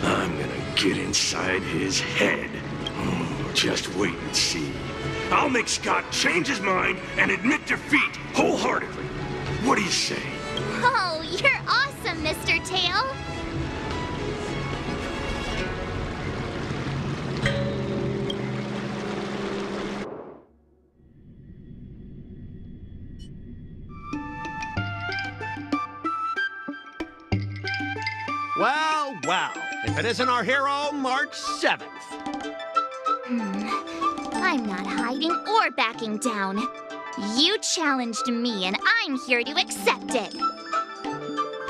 I'm gonna get inside his head. Oh, just wait and see. I'll make Scott change his mind and admit defeat wholeheartedly. What do you say? Oh, you're awesome, Mr. Tail. Well, well, if it isn't our hero, March 7th. I'm not hiding or backing down. You challenged me, and I'm here to accept it.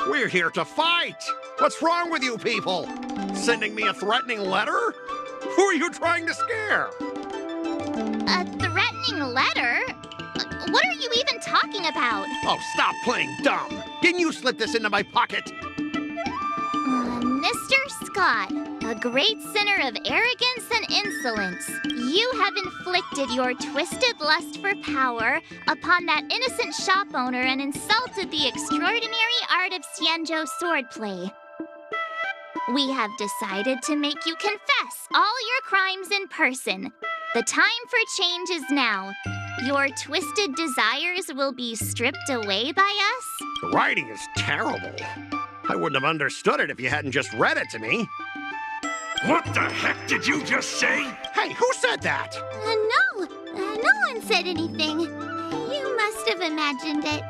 We're here to fight. What's wrong with you people? Sending me a threatening letter? Who are you trying to scare? A threatening letter? What are you even talking about? Oh, stop playing dumb. Didn't you slip this into my pocket? Mr. Scott, a great sinner of arrogance and insolence, you have inflicted your twisted lust for power upon that innocent shop owner and insulted the extraordinary art of Xianzhou swordplay. We have decided to make you confess all your crimes in person. The time for change is now. Your twisted desires will be stripped away by us. The writing is terrible. I wouldn't have understood it if you hadn't just read it to me. What the heck did you just say? Hey, who said that? No one said anything. You must have imagined it.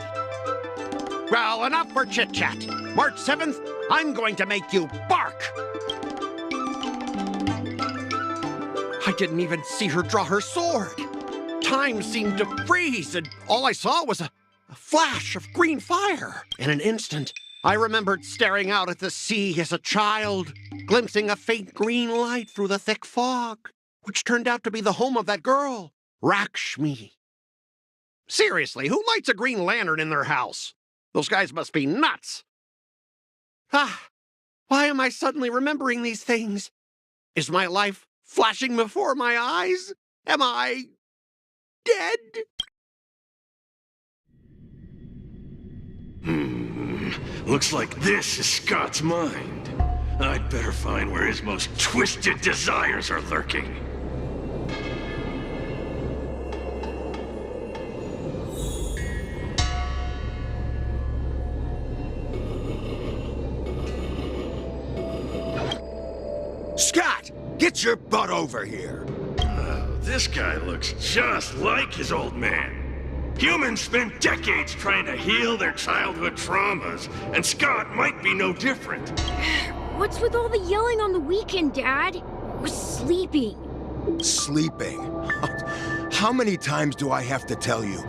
Well, enough for chit-chat. March 7th, I'm going to make you bark. I didn't even see her draw her sword. Time seemed to freeze, and all I saw was a flash of green fire. In an instant, I remembered staring out at the sea as a child, glimpsing a faint green light through the thick fog, which turned out to be the home of that girl, Rakshmi. Seriously, who lights a green lantern in their house? Those guys must be nuts. Why am I suddenly remembering these things? Is my life flashing before my eyes? Am I dead? Looks like this is Scott's mind. I'd better find where his most twisted desires are lurking. Scott, get your butt over here. This guy looks just like his old man. Humans spend decades trying to heal their childhood traumas, and Scott might be no different. What's with all the yelling on the weekend, Dad? We're sleeping. Sleeping? How many times do I have to tell you?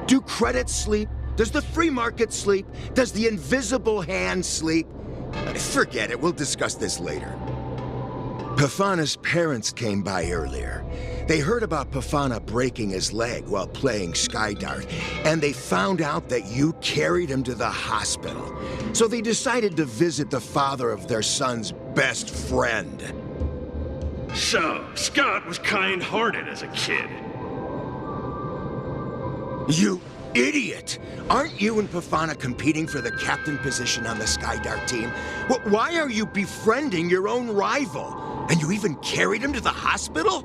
Do credits sleep? Does the free market sleep? Does the invisible hand sleep? Forget it, we'll discuss this later. Pafana's parents came by earlier. They heard about Pafana breaking his leg while playing Skydart, and they found out that you carried him to the hospital. So they decided to visit the father of their son's best friend. So, Scott was kind-hearted as a kid. You idiot! Aren't you and Pafana competing for the captain position on the Skydart team? Why are you befriending your own rival? And you even carried him to the hospital?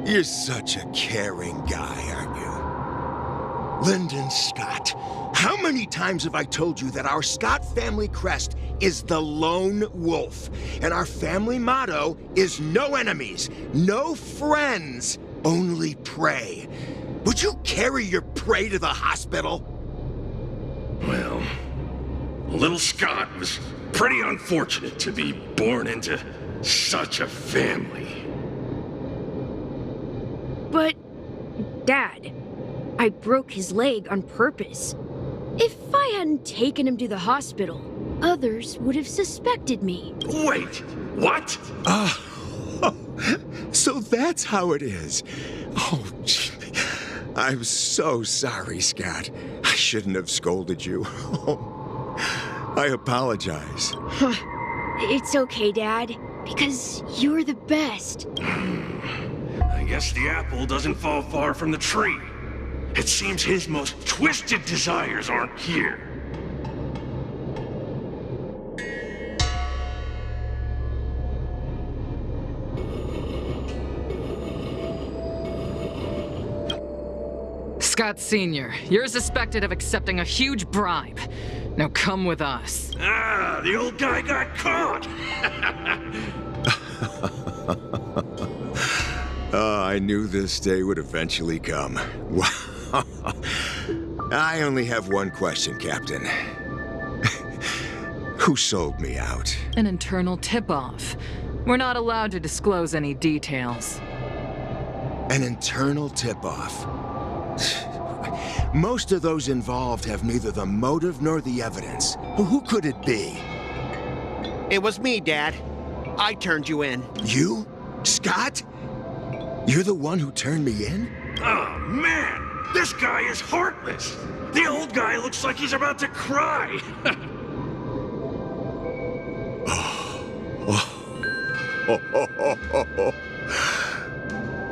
You're such a caring guy, aren't you? Lyndon Scott, how many times have I told you that our Scott family crest is the lone wolf, and our family motto is no enemies, no friends, only prey. Would you carry your prey to the hospital? Well, little Scott was pretty unfortunate to be born into such a family. But, Dad, I broke his leg on purpose. If I hadn't taken him to the hospital, others would have suspected me. Wait, what? So that's how it is. Oh, gee. I'm so sorry, Scott. I shouldn't have scolded you. I apologize. It's okay, Dad, because you're the best. I guess the apple doesn't fall far from the tree. It seems his most twisted desires aren't here. Scott Sr., you're suspected of accepting a huge bribe. Now come with us. Ah, the old guy got caught! I knew this day would eventually come. I only have one question, Captain. Who sold me out? An internal tip-off. We're not allowed to disclose any details. An internal tip-off? Most of those involved have neither the motive nor the evidence. Who could it be? It was me, Dad. I turned you in. You? Scott? You're the one who turned me in? Oh, man! This guy is heartless! The old guy looks like he's about to cry!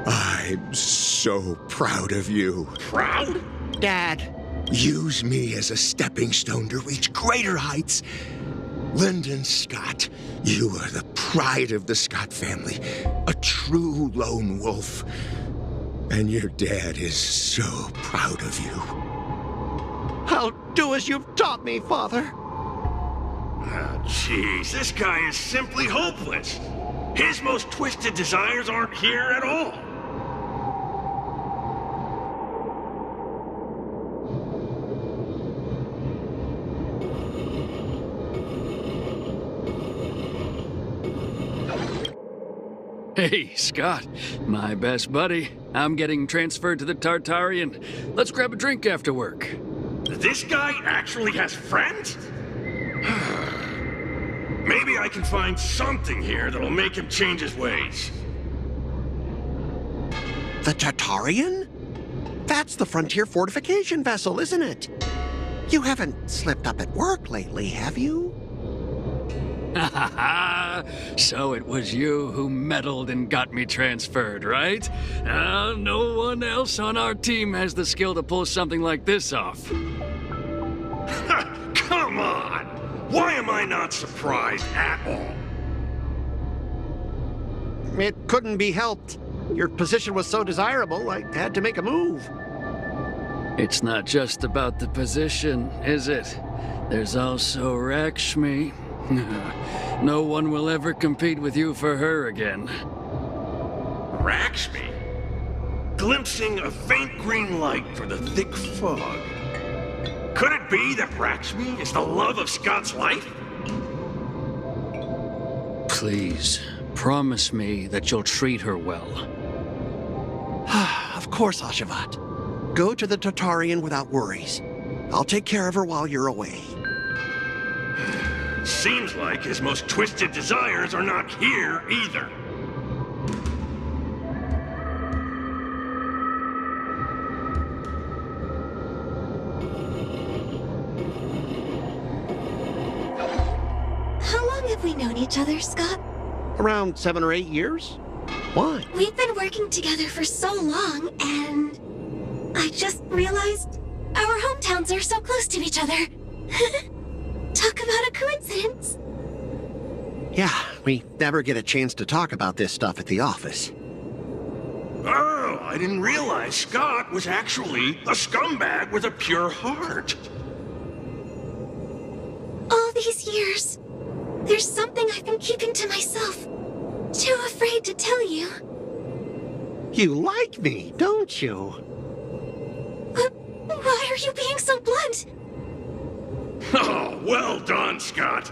I'm so proud of you. Proud? Dad. Use me as a stepping stone to reach greater heights. Lyndon Scott, you are the pride of the Scott family, a true lone wolf. And your dad is so proud of you. I'll do as you've taught me, Father. Jeez, this guy is simply hopeless. His most twisted desires aren't here at all. Hey, Scott, my best buddy. I'm getting transferred to the Tartarian. Let's grab a drink after work. This guy actually has friends? Maybe I can find something here that'll make him change his ways. The Tartarian? That's the frontier fortification vessel, isn't it? You haven't slipped up at work lately, have you? Ha ha ha! So it was you who meddled and got me transferred, right? No one else on our team has the skill to pull something like this off. Come on! Why am I not surprised at all? It couldn't be helped. Your position was so desirable, I had to make a move. It's not just about the position, is it? There's also Rakshmi. No one will ever compete with you for her again. Rakshmi? Glimpsing a faint green light through the thick fog. Could it be that Rakshmi is the love of Scott's life? Please, promise me that you'll treat her well. Of course, Ashavat. Go to the Tartarian without worries. I'll take care of her while you're away. Seems like his most twisted desires are not here either. How long have we known each other, Scott? Around 7 or 8 years. Why? We've been working together for so long, and I just realized our hometowns are so close to each other. Talk about a coincidence. Yeah, we never get a chance to talk about this stuff at the office. Oh, I didn't realize Scott was actually a scumbag with a pure heart. All these years, there's something I've been keeping to myself. Too afraid to tell you. You like me, don't you? Why are you being so blunt? Oh, well done, Scott.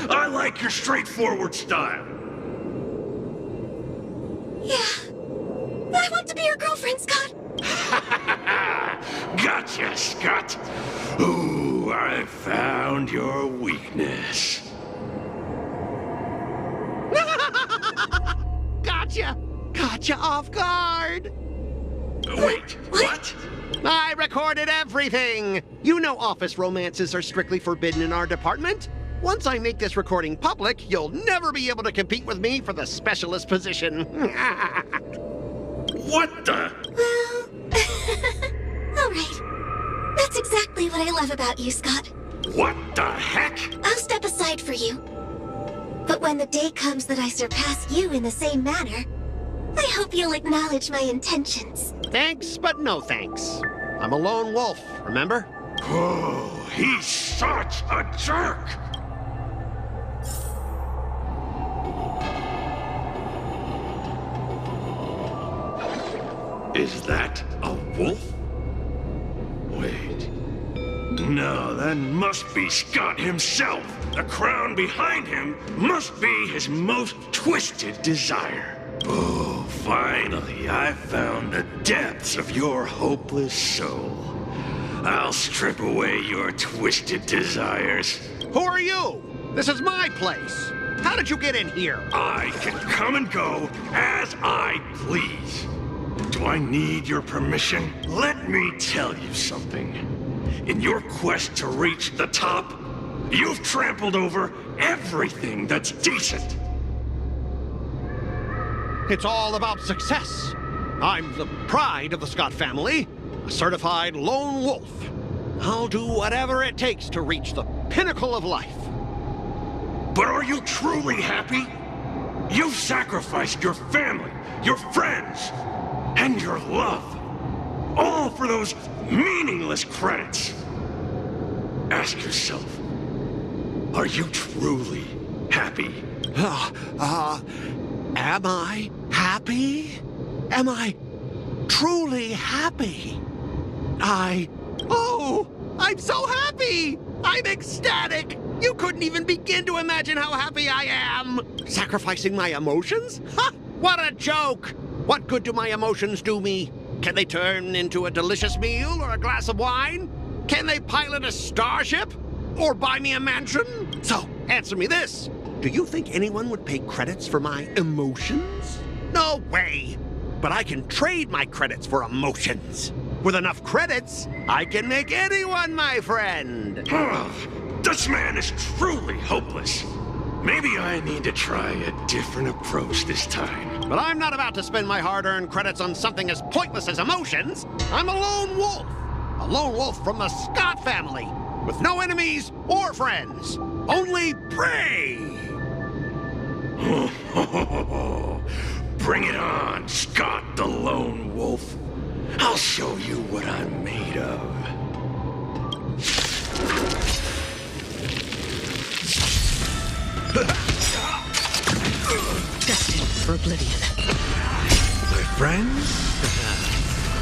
I like your straightforward style. Yeah. I want to be your girlfriend, Scott. Gotcha, Scott. Ooh, I found your weakness. Gotcha! Gotcha off guard! Wait, what? I recorded everything! You know office romances are strictly forbidden in our department. Once I make this recording public, you'll never be able to compete with me for the specialist position. What the? Well, all right. That's exactly what I love about you, Scott. What the heck? I'll step aside for you. But when the day comes that I surpass you in the same manner, I hope you'll acknowledge my intentions. Thanks, but no thanks. I'm a lone wolf, remember? Oh, he's such a jerk! Is that a wolf? Wait. No, that must be Scott himself. The crown behind him must be his most twisted desire. Oh, finally, I found the depths of your hopeless soul. I'll strip away your twisted desires. Who are you? This is my place. How did you get in here? I can come and go as I please. Do I need your permission? Let me tell you something. In your quest to reach the top, you've trampled over everything that's decent. It's all about success. I'm the pride of the Scott family, a certified lone wolf. I'll do whatever it takes to reach the pinnacle of life. But are you truly happy? You've sacrificed your family, your friends, and your love. All for those meaningless credits. Ask yourself, Are you truly happy? Am I happy? Am I truly happy? I'm so happy! I'm ecstatic! You couldn't even begin to imagine how happy I am! Sacrificing my emotions? Ha! What a joke! What good do my emotions do me? Can they turn into a delicious meal or a glass of wine? Can they pilot a starship? Or buy me a mansion? So, answer me this. Do you think anyone would pay credits for my emotions? No way! But I can trade my credits for emotions. With enough credits, I can make anyone my friend. This man is truly hopeless. Maybe I need to try a different approach this time. But I'm not about to spend my hard-earned credits on something as pointless as emotions. I'm a lone wolf. A lone wolf from the Scott family. With no enemies or friends. Only prey! Bring it on, Scott the Lone Wolf. I'll show you what I'm made of. Destined for oblivion. My friends?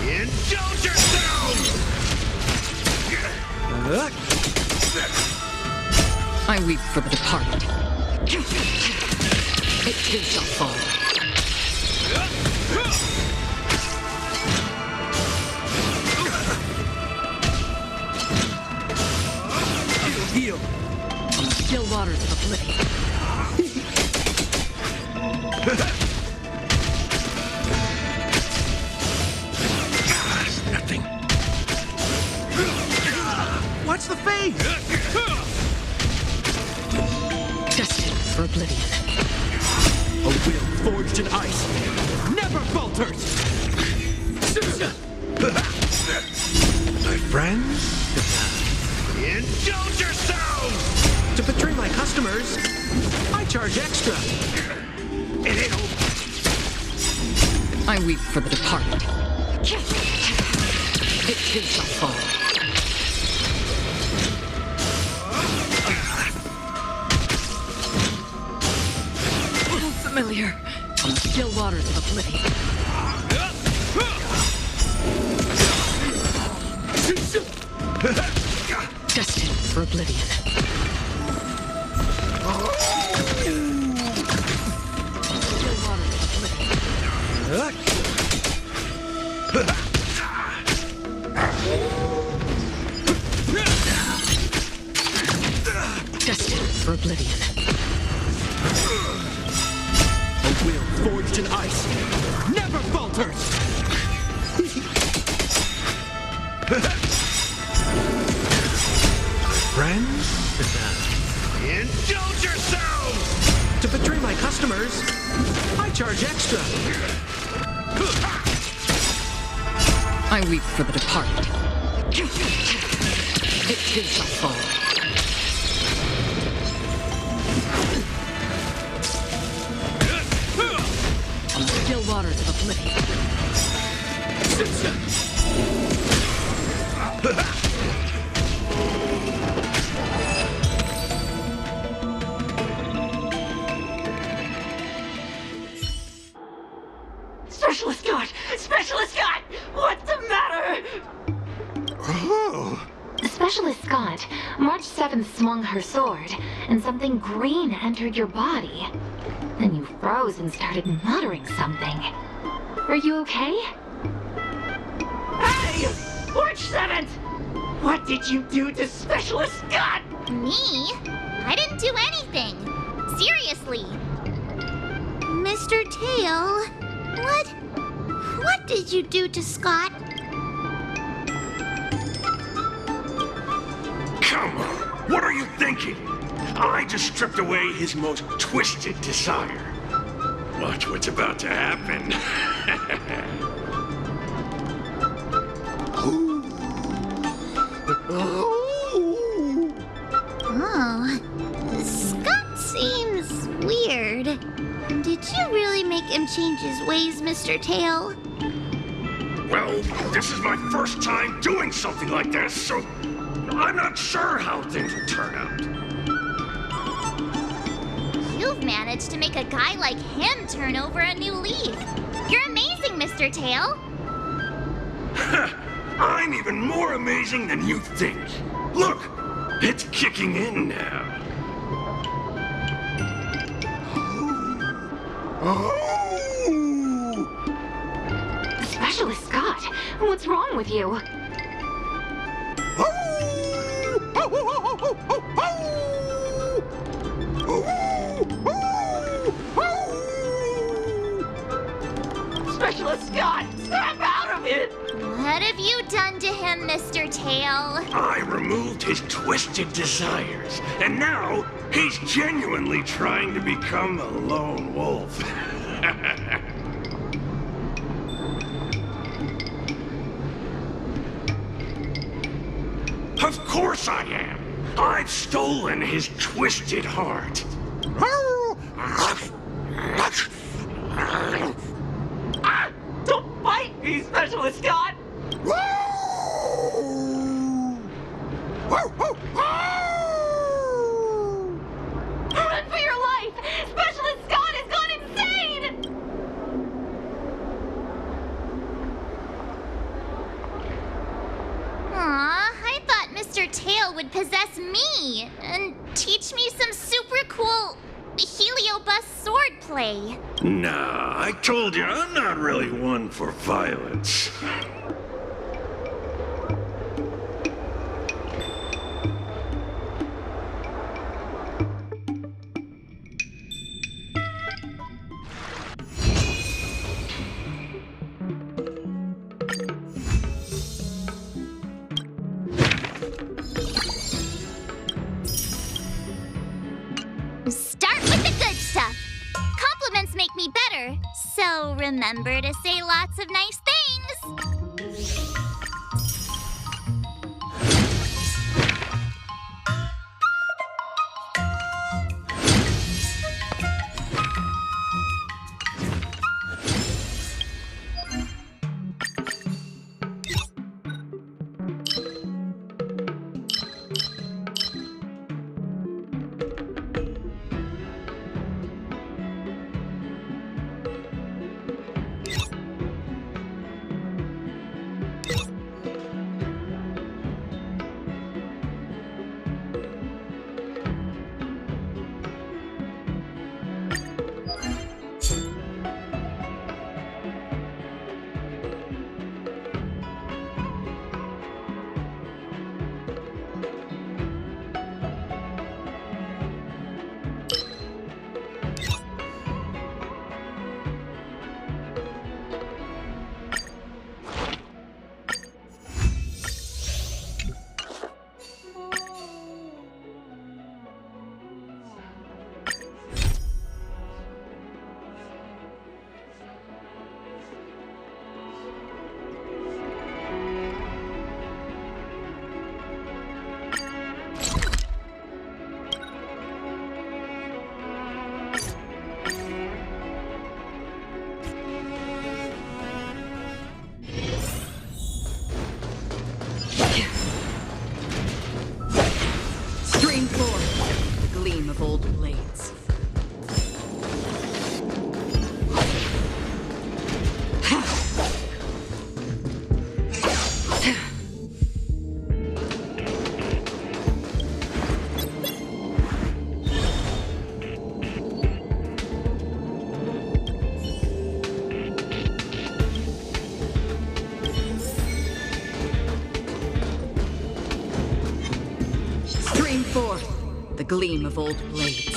Indulge yourselves! I weep for the departed. It too shall fall. Heal. On the still waters of oblivion. Nothing. What's the face? Destined for oblivion. A will forged in ice never falters! My friends? Indulge yourselves! To betray my customers, I charge extra. It ain't over. I weep for the departed. It too shall fall. Familiar on the still waters of oblivion. Destined for oblivion. Still waters of oblivion. Destined for oblivion. A will forged in ice never falters! Friends? Indulge yourselves! To betray my customers, I charge extra. I weep for the departed. It too shall fall. On the still waters of oblivion. Specialist God! Specialist God! What's the matter? Oh. Specialist Scott, March 7th swung her sword, and something green entered your body. Then you froze and started muttering something. Are you okay? Hey! March 7th! What did you do to Specialist Scott? Me? I didn't do anything. Seriously. Mr. Tail, what did you do to Scott? Come on! What are you thinking? I just stripped away his most twisted desire. Watch what's about to happen. Oh, Scott seems weird. Did you really make him change his ways, Mr. Tail? Well, this is my first time doing something like this, so I'm not sure how things will turn out. you've managed to make a guy like him turn over a new leaf. You're amazing, Mr. Tail. I'm even more amazing than you think. Look, it's kicking in now. Specialist Scott, what's wrong with you? Specialist Scott, snap out of it! What have you done to him, Mr. Tail? I removed his twisted desires, and now he's genuinely trying to become a lone wolf. Of course I am. I've stolen his twisted heart. Don't bite me, Specialist Scott! Run for your life! Specialist Scott has gone insane! Aw, I thought Mr. Tail would possess me and teach me some super cool heliobus swordplay. Nah, I told you, I'm not really one for violence. Start with the good stuff. Compliments make me better, so remember to say lots of nice things. Stream 4, the gleam of old blades. Stream 4, the gleam of old blades.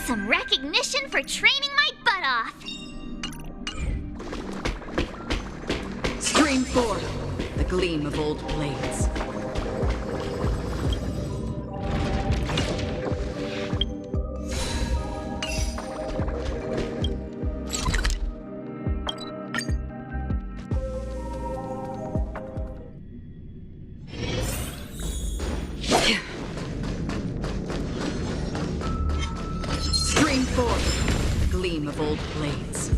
some recognition for training my butt off. Stream 4, the gleam of old blades. Stream 4, the gleam of old blades.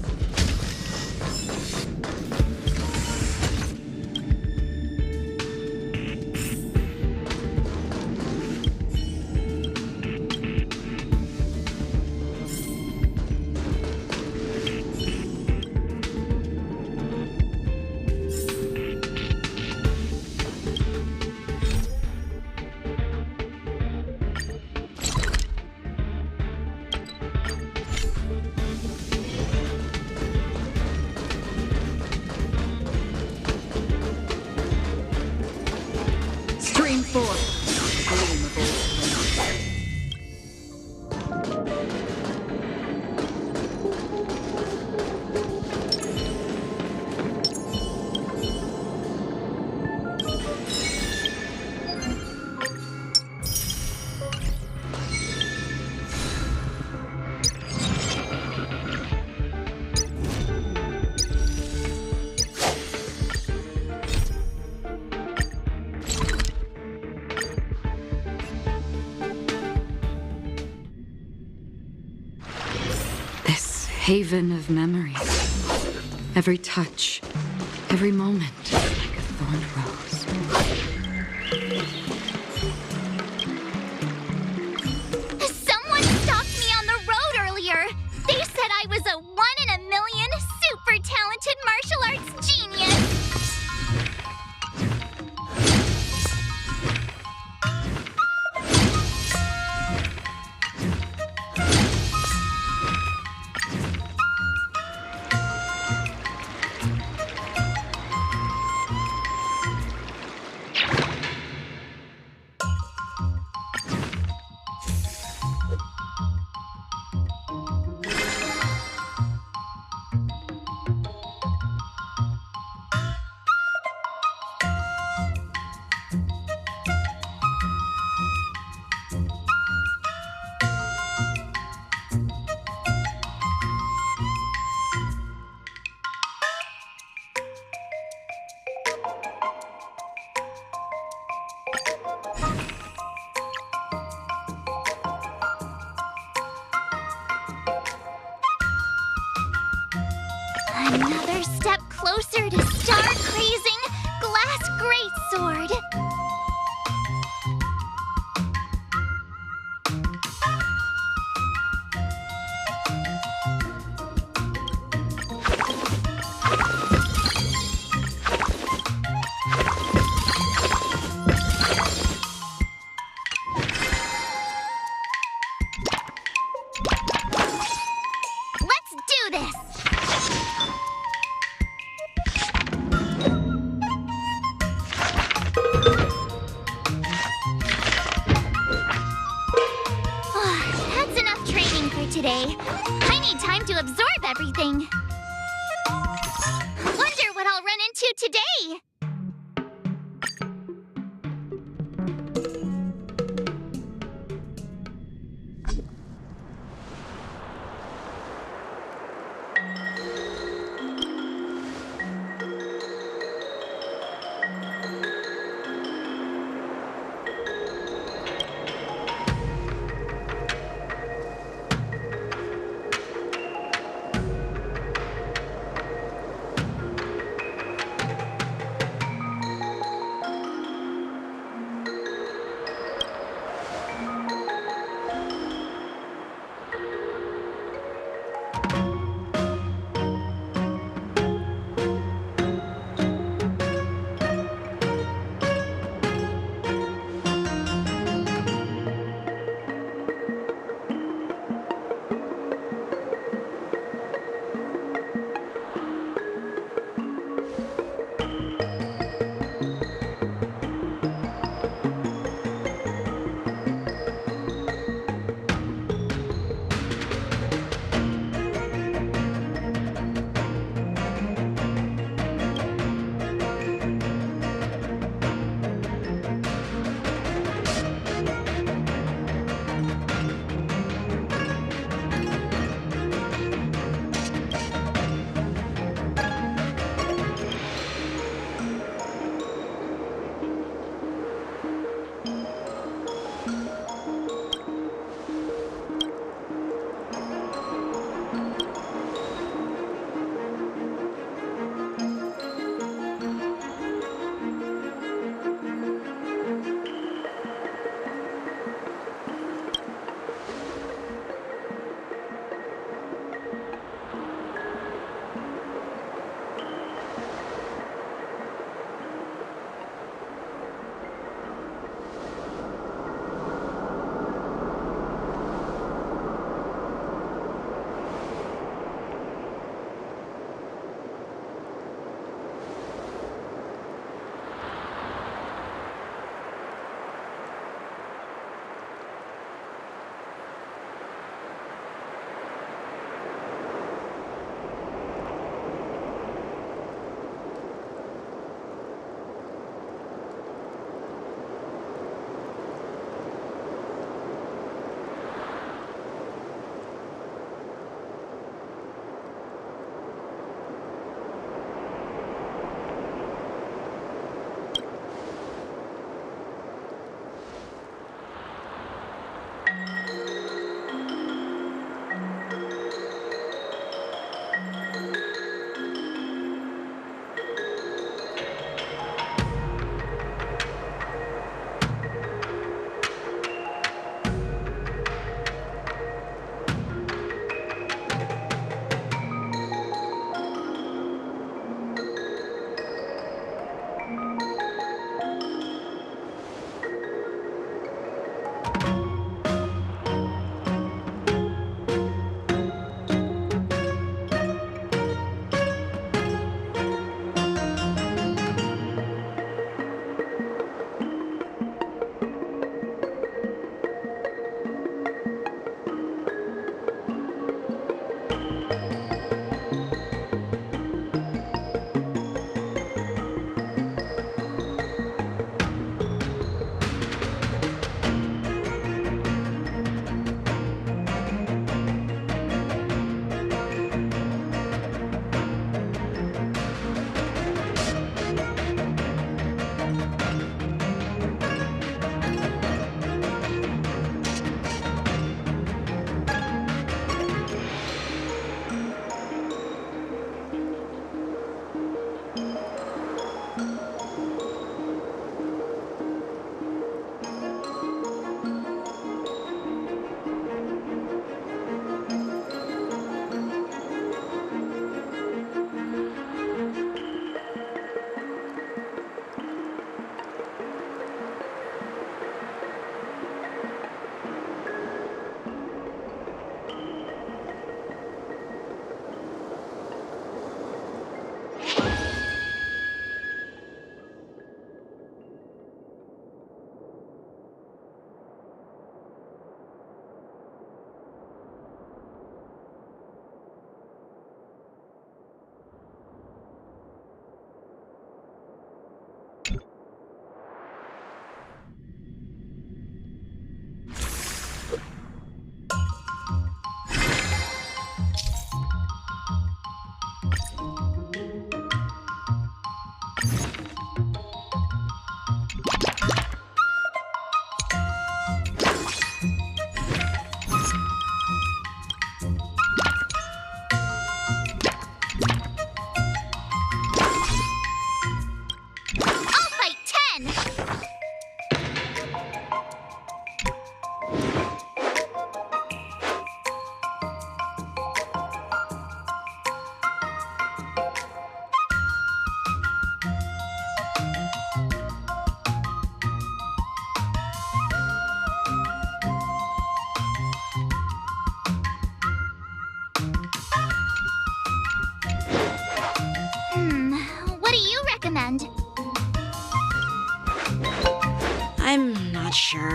Stream 4, the gleam of old haven of memories. Every touch, every moment is like a thorned rose. Someone stopped me on the road earlier. They said I was a 1 in a million super talented martial arts genius. Another step closer to star-crazing glass greatsword. Let's do this! That's enough training for today. I need time to absorb everything. Wonder what I'll run into today.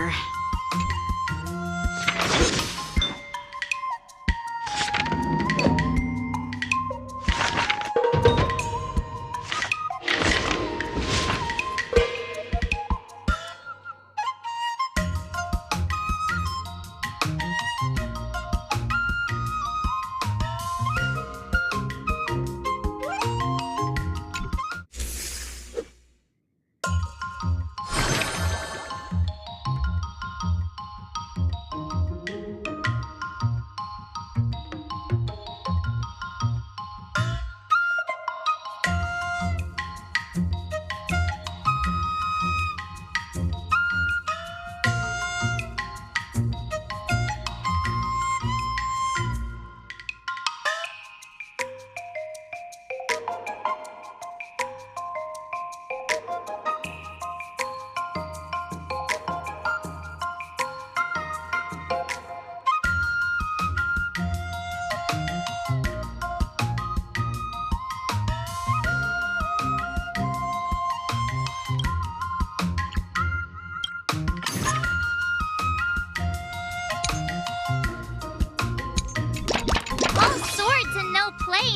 Sure.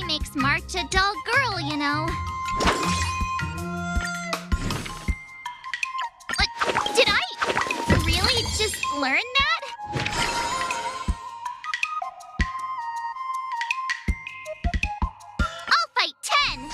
Makes March a dull girl, you know. Did I really just learn that? I'll fight 10!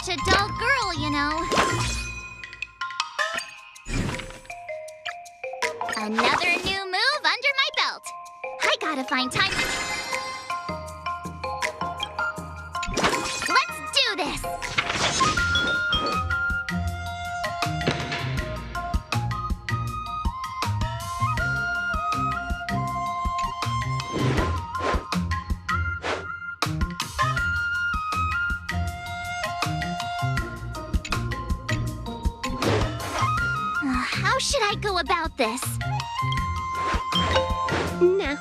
such a dull girl, you know. Another new move under my belt. I gotta find time. Let's do this! How should I go about this? No.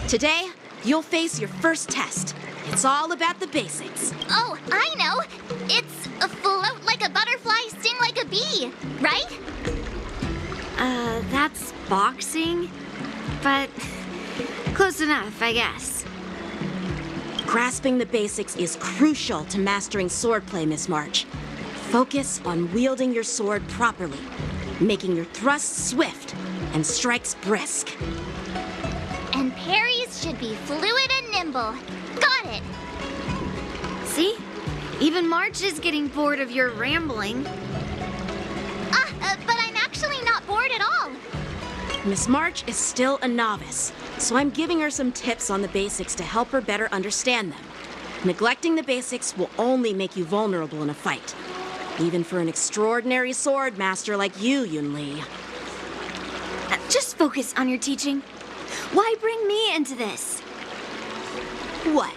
Today, you'll face your first test. It's all about the basics. Oh, I know! It's a float like a butterfly, sting like a bee, right? That's boxing? But close enough, I guess. Grasping the basics is crucial to mastering swordplay, Miss March. Focus on wielding your sword properly, making your thrusts swift and strikes brisk. And parries should be fluid and nimble. Got it! See? Even March is getting bored of your rambling. But I'm actually not bored at all. Miss March is still a novice, so I'm giving her some tips on the basics to help her better understand them. Neglecting the basics will only make you vulnerable in a fight, even for an extraordinary sword master like you, Yunli. Just focus on your teaching. Why bring me into this? What?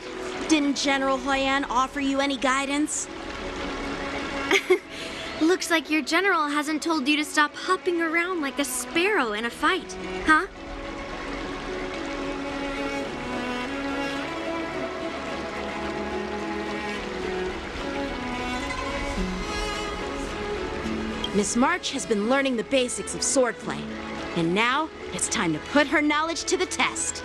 Didn't General Huyan offer you any guidance? Looks like your general hasn't told you to stop hopping around like a sparrow in a fight, huh? Miss March has been learning the basics of swordplay, and now it's time to put her knowledge to the test.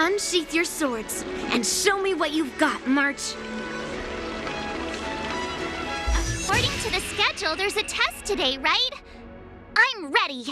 Unsheath your swords and show me what you've got, March. According to the schedule, there's a test today, right? I'm ready.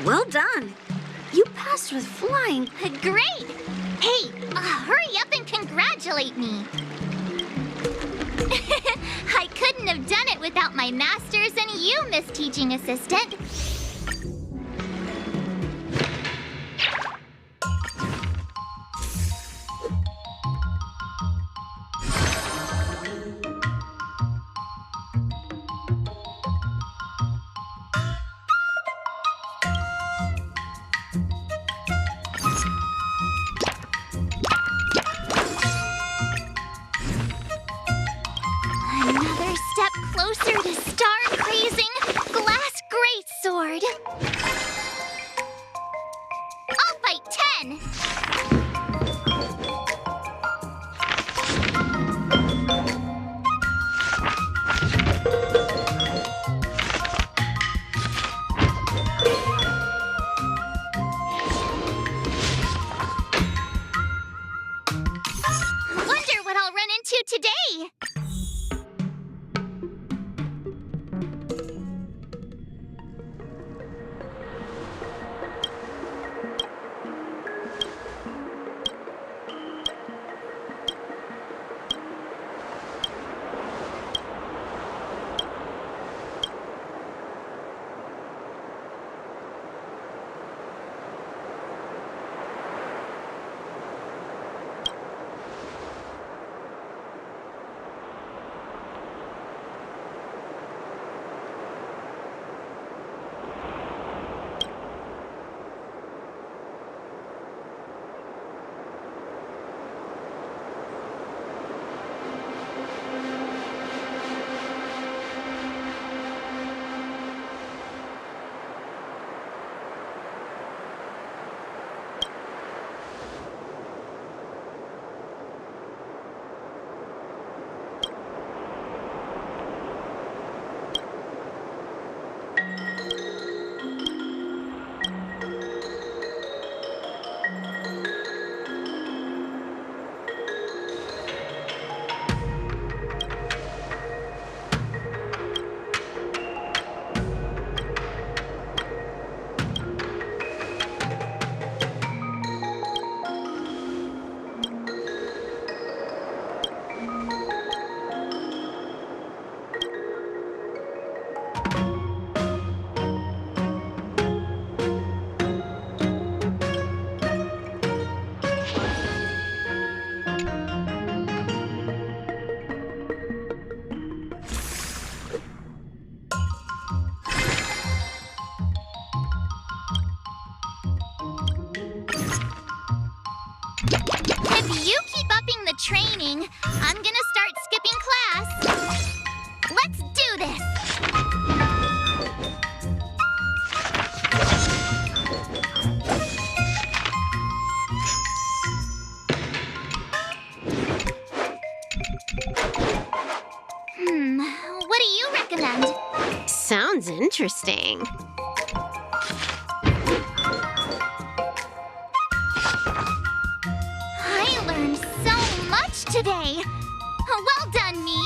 Well done. You passed with flying. Great! Hey, hurry up and congratulate me. I couldn't have done it without my masters and you, Miss Teaching Assistant. Another step closer to star-crazing glass greatsword. I'll fight 10. Wonder what I'll run into today. If you keep upping the training, I'm gonna start skipping class. Let's do this! What do you recommend? Sounds interesting. I learned so much today. Well done, me.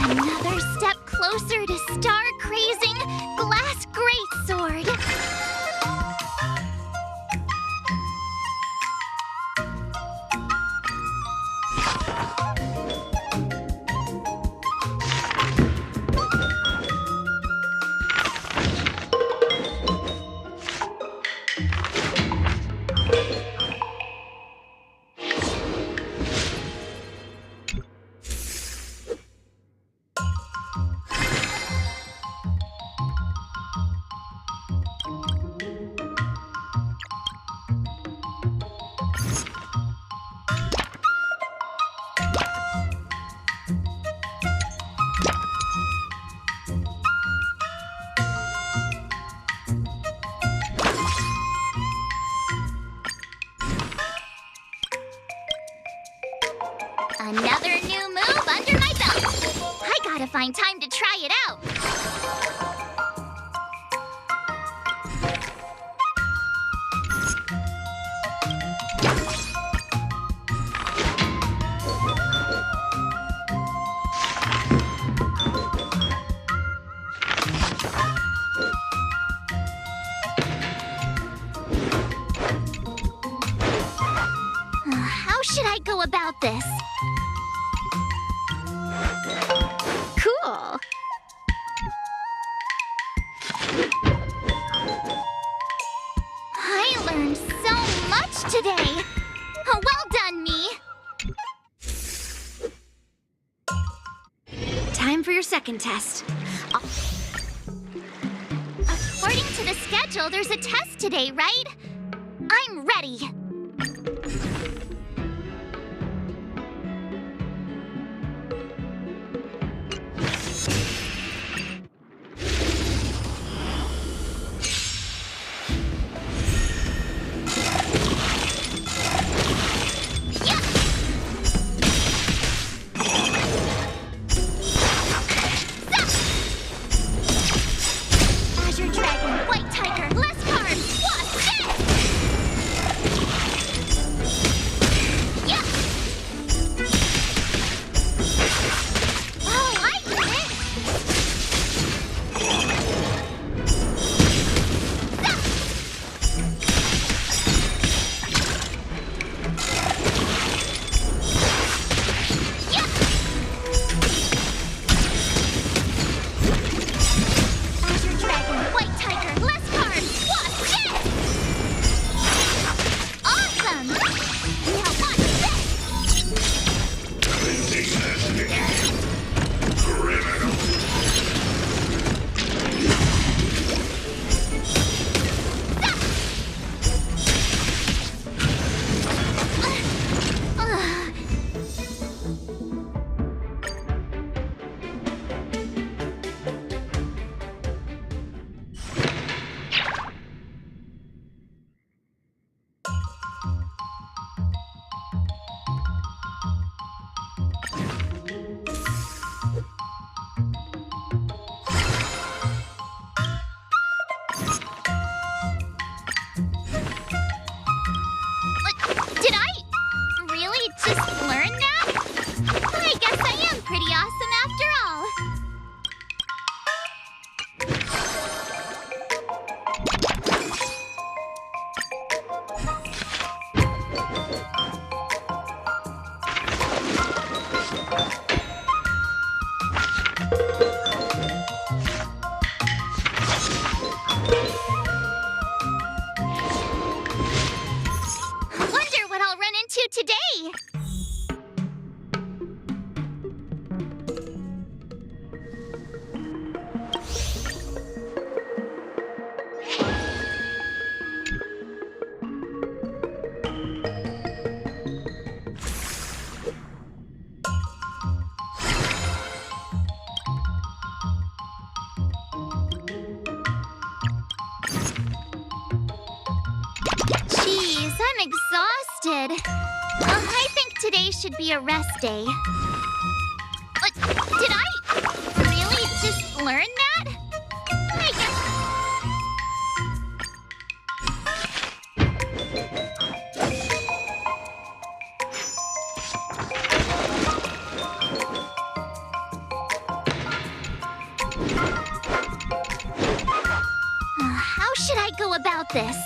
Another step closer to star-crazing glass greatsword. to try it out. How should I go about this? Cool. I learned so much today. Well done, me. Time for your second test. According to the schedule, there's a test today, right? I'm ready. Azure Dragon, White Tiger, last card, Wasp, yeah! Oh, I did it! Azure Dragon, White Tiger, last card, Wasp, awesome! Now watch this! Did I really just learn that? I guess I am pretty awesome after all. Wonder what I'll run into today. Jeez, I'm exhausted. I think today should be a rest day. Did I really just learn that? I guess... How should I go about this?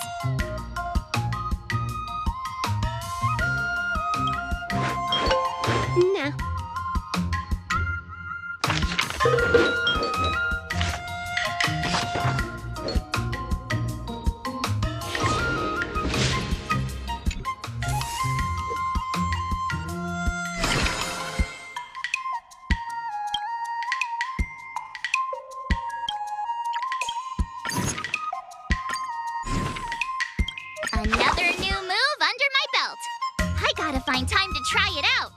No. Another new move under my belt. I gotta find time to try it out.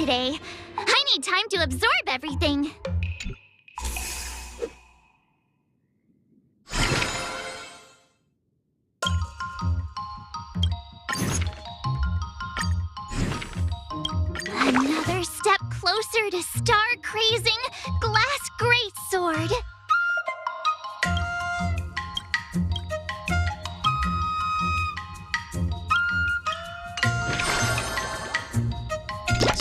today. I need time to absorb everything. Another step closer to star-crazing glass greatsword.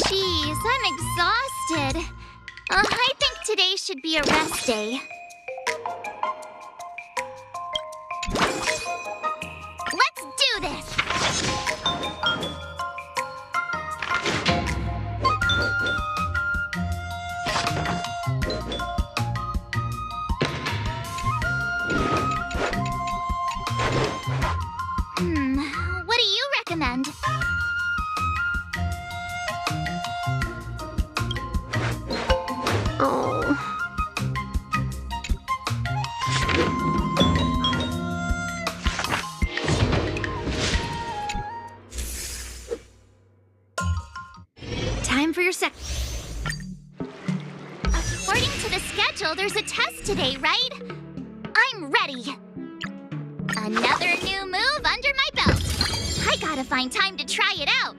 Jeez, I'm exhausted. I think today should be a rest day. Let's do this! What do you recommend? Oh. Time for your sec. According to the schedule, there's a test today, right? I'm ready. Another new move under my belt. I gotta find time to try it out.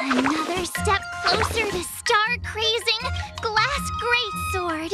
Another step closer to star-crazing glass greatsword.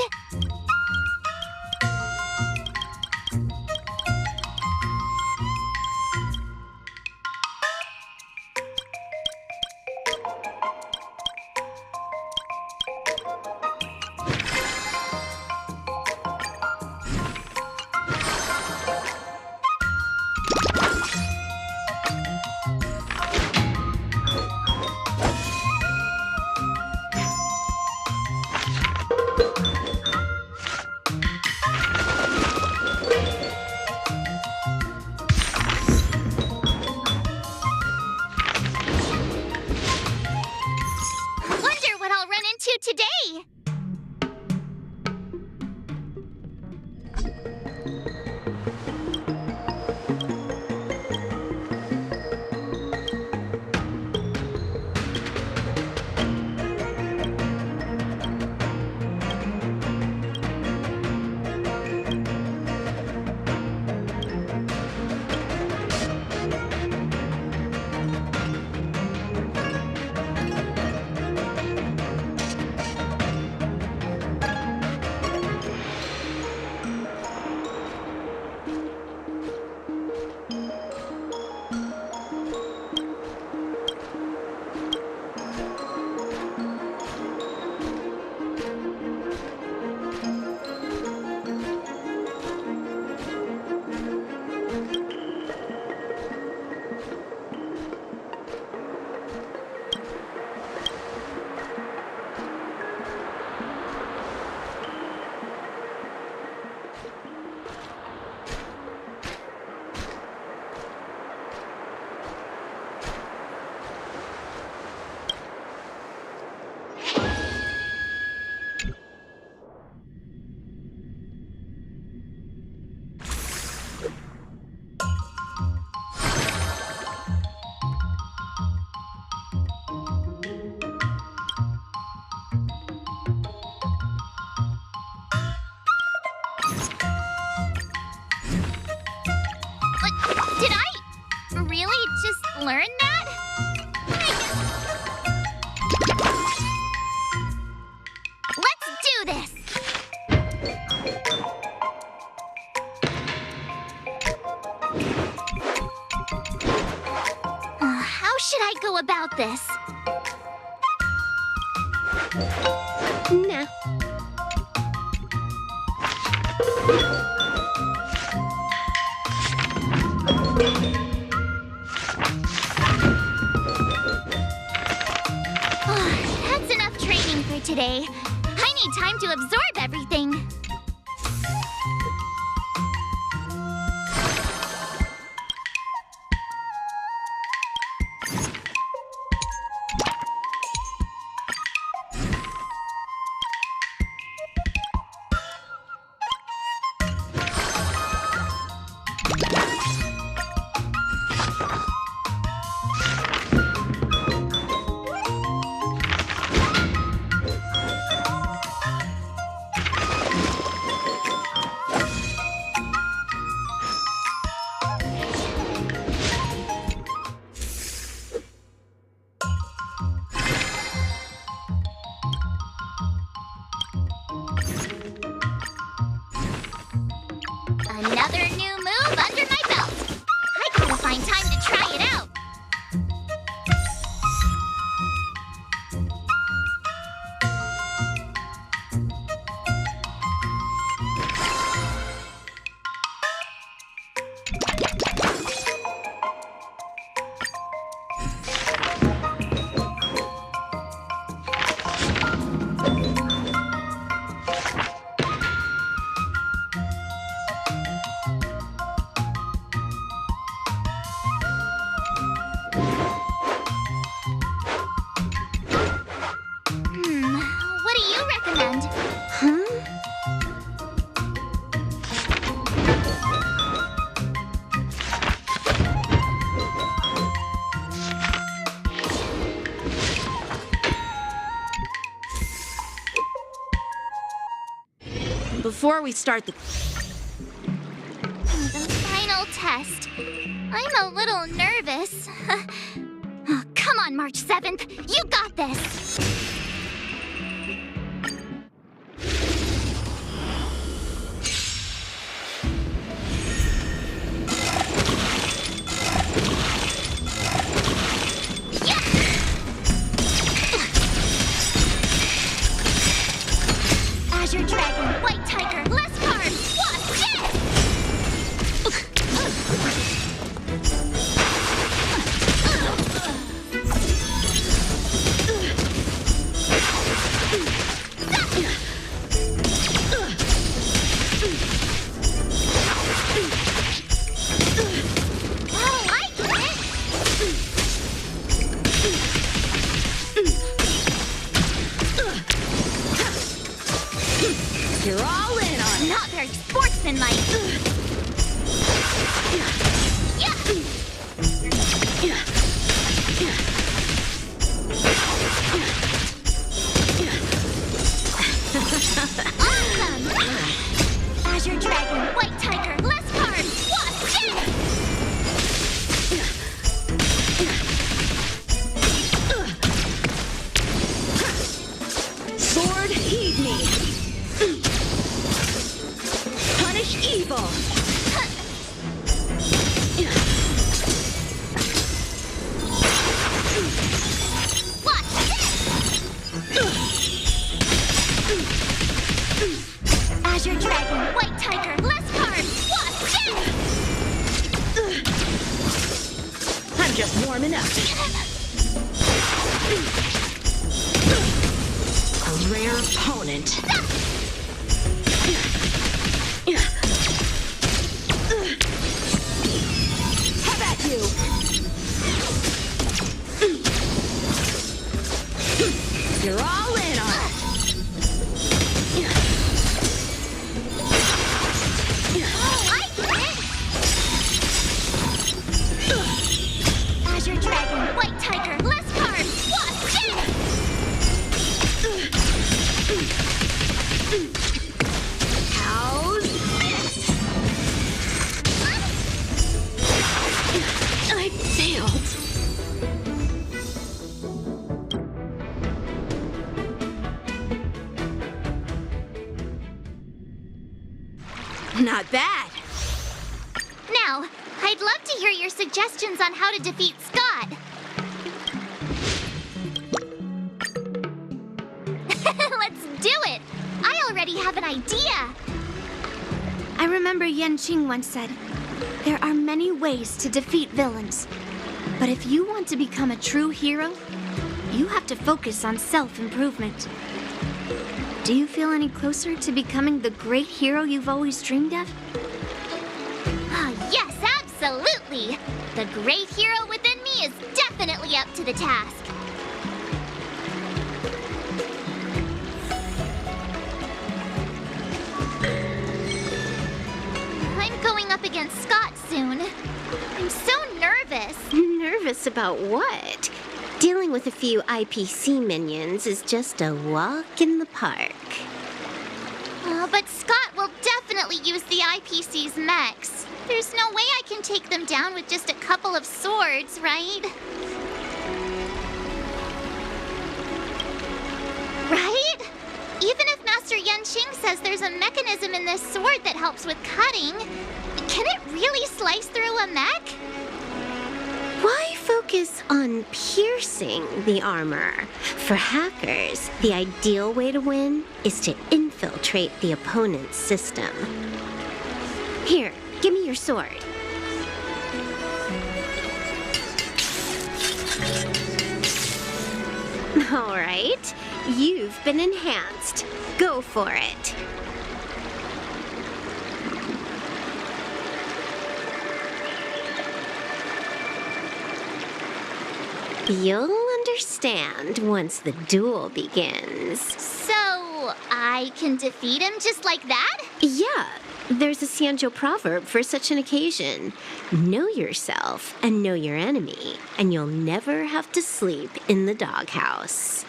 this. Nah. That's enough training for today. I need time to absorb everything. Another new move under my belt. I gotta find time to try it out. What do you recommend? Before we start the Final test. I'm a little nervous. Oh, come on, March 7th. You got this. Azure Dragon, White Tiger, less card. Watch You're all in on Not very sportsmanlike. Awesome! Azure Dragon, White Tiger, less card. Watch it! Sword, heed me. Punish evil. Azure Dragon, White Tiger, less card. Watch it! I'm just warming up. A rare opponent. How about you? You're all in on it. Azure Dragon, White Tiger, less card. Watch it! How's this? I failed. Not bad. Now, I'd love to hear your suggestions on how to defeat Scott. already have an idea. I remember Yanqing once said, there are many ways to defeat villains. But if you want to become a true hero, you have to focus on self-improvement. Do you feel any closer to becoming the great hero you've always dreamed of? Yes, absolutely. The great hero within me is definitely up to the task. I'm going up against Scott soon. I'm so nervous. Nervous about what? Dealing with a few IPC minions is just a walk in the park. But Scott will definitely use the IPC's mechs. There's no way I can take them down with just a couple of swords, right? Right? Even if Master Yanqing says there's a mechanism in this sword that helps with cutting, can it really slice through a mech? Why focus on piercing the armor? For hackers, the ideal way to win is to infiltrate the opponent's system. Here, give me your sword. All right, you've been enhanced. Go for it. You'll understand once the duel begins. So, I can defeat him just like that? Yeah, there's a Xianzhou proverb for such an occasion. Know yourself and know your enemy, and you'll never have to sleep in the doghouse.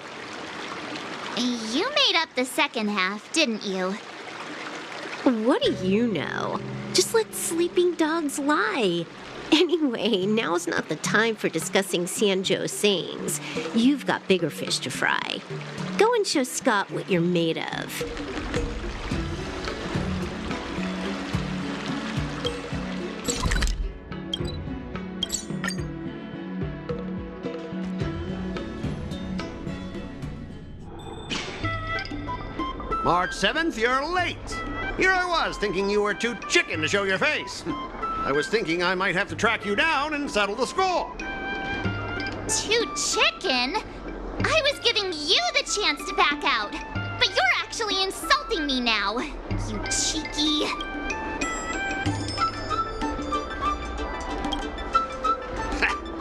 You made up the second half, didn't you? What do you know? Just let sleeping dogs lie. Anyway, now's not the time for discussing Xianzhou sayings. You've got bigger fish to fry. Go and show Scott what you're made of. March 7th, you're late. Here I was, thinking you were too chicken to show your face. I was thinking I might have to track you down and settle the score. Too chicken? I was giving you the chance to back out. But you're actually insulting me now. You cheeky...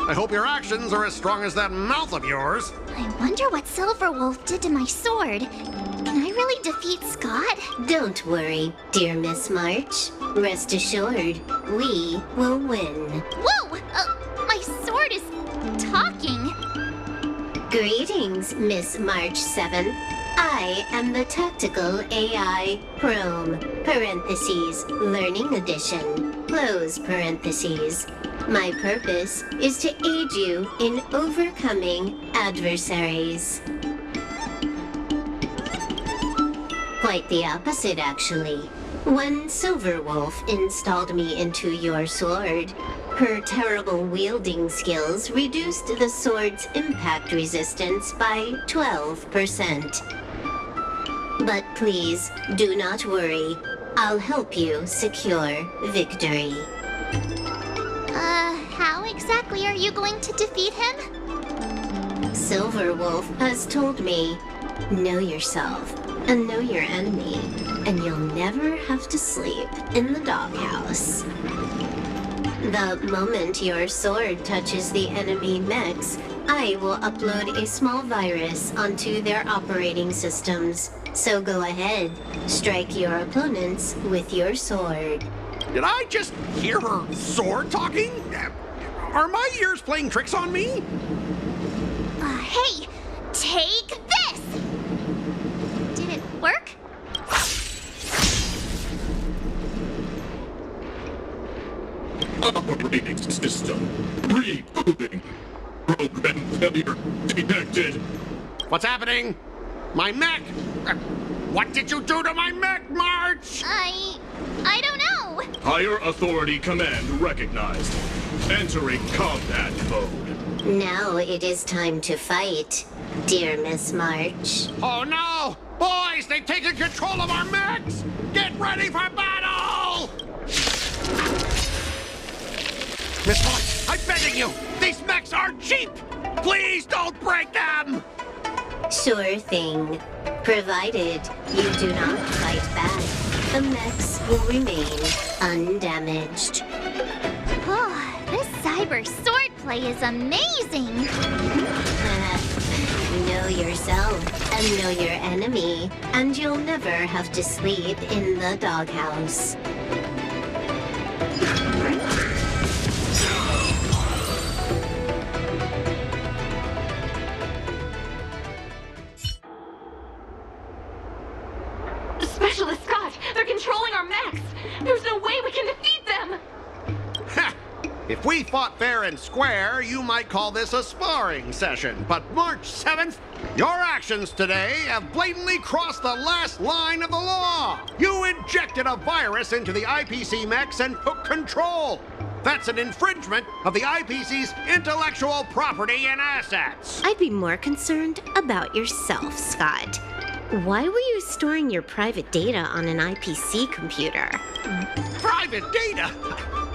I hope your actions are as strong as that mouth of yours. I wonder what Silverwolf did to my sword. Can I really defeat Scott? Don't worry, dear Miss March. Rest assured, we will win. Whoa! My sword is talking. Greetings, Miss March 7th. I am the Tactical AI Chrome, parentheses, Learning Edition, close parentheses. My purpose is to aid you in overcoming adversaries. Quite the opposite, actually. When Silverwolf installed me into your sword, her terrible wielding skills reduced the sword's impact resistance by 12%. But please, do not worry. I'll help you secure victory. How exactly are you going to defeat him? Silverwolf has told me, know yourself and know your enemy, and you'll never have to sleep in the doghouse. The moment your sword touches the enemy mechs, I will upload a small virus onto their operating systems. So go ahead, strike your opponents with your sword. Did I just hear her sword talking? Are my ears playing tricks on me? Hey, take this! Did it work? Operating system rebooting. Program failure detected. What's happening? My mech! What did you do to my mech, March? I don't know. Higher authority command recognized. Entering combat mode. Now it is time to fight, dear Miss March. Oh no! Boys, they've taken control of our mechs! Get ready for battle! Miss Fox, I'm begging you! These mechs are cheap! Please don't break them! Sure thing. Provided you do not fight back, the mechs will remain undamaged. Oh, this cyber swordplay is amazing! Know yourself and know your enemy, and you'll never have to sleep in the doghouse. Specialist Scott, they're controlling our mechs. There's no way we can defeat them. Ha! If we fought fair and square, you might call this a sparring session. But March 7th, your actions today have blatantly crossed the last line of the law. You injected a virus into the IPC mechs and took control. That's an infringement of the IPC's intellectual property and assets. I'd be more concerned about yourself, Scott. Why were you storing your private data on an IPC computer? Private data?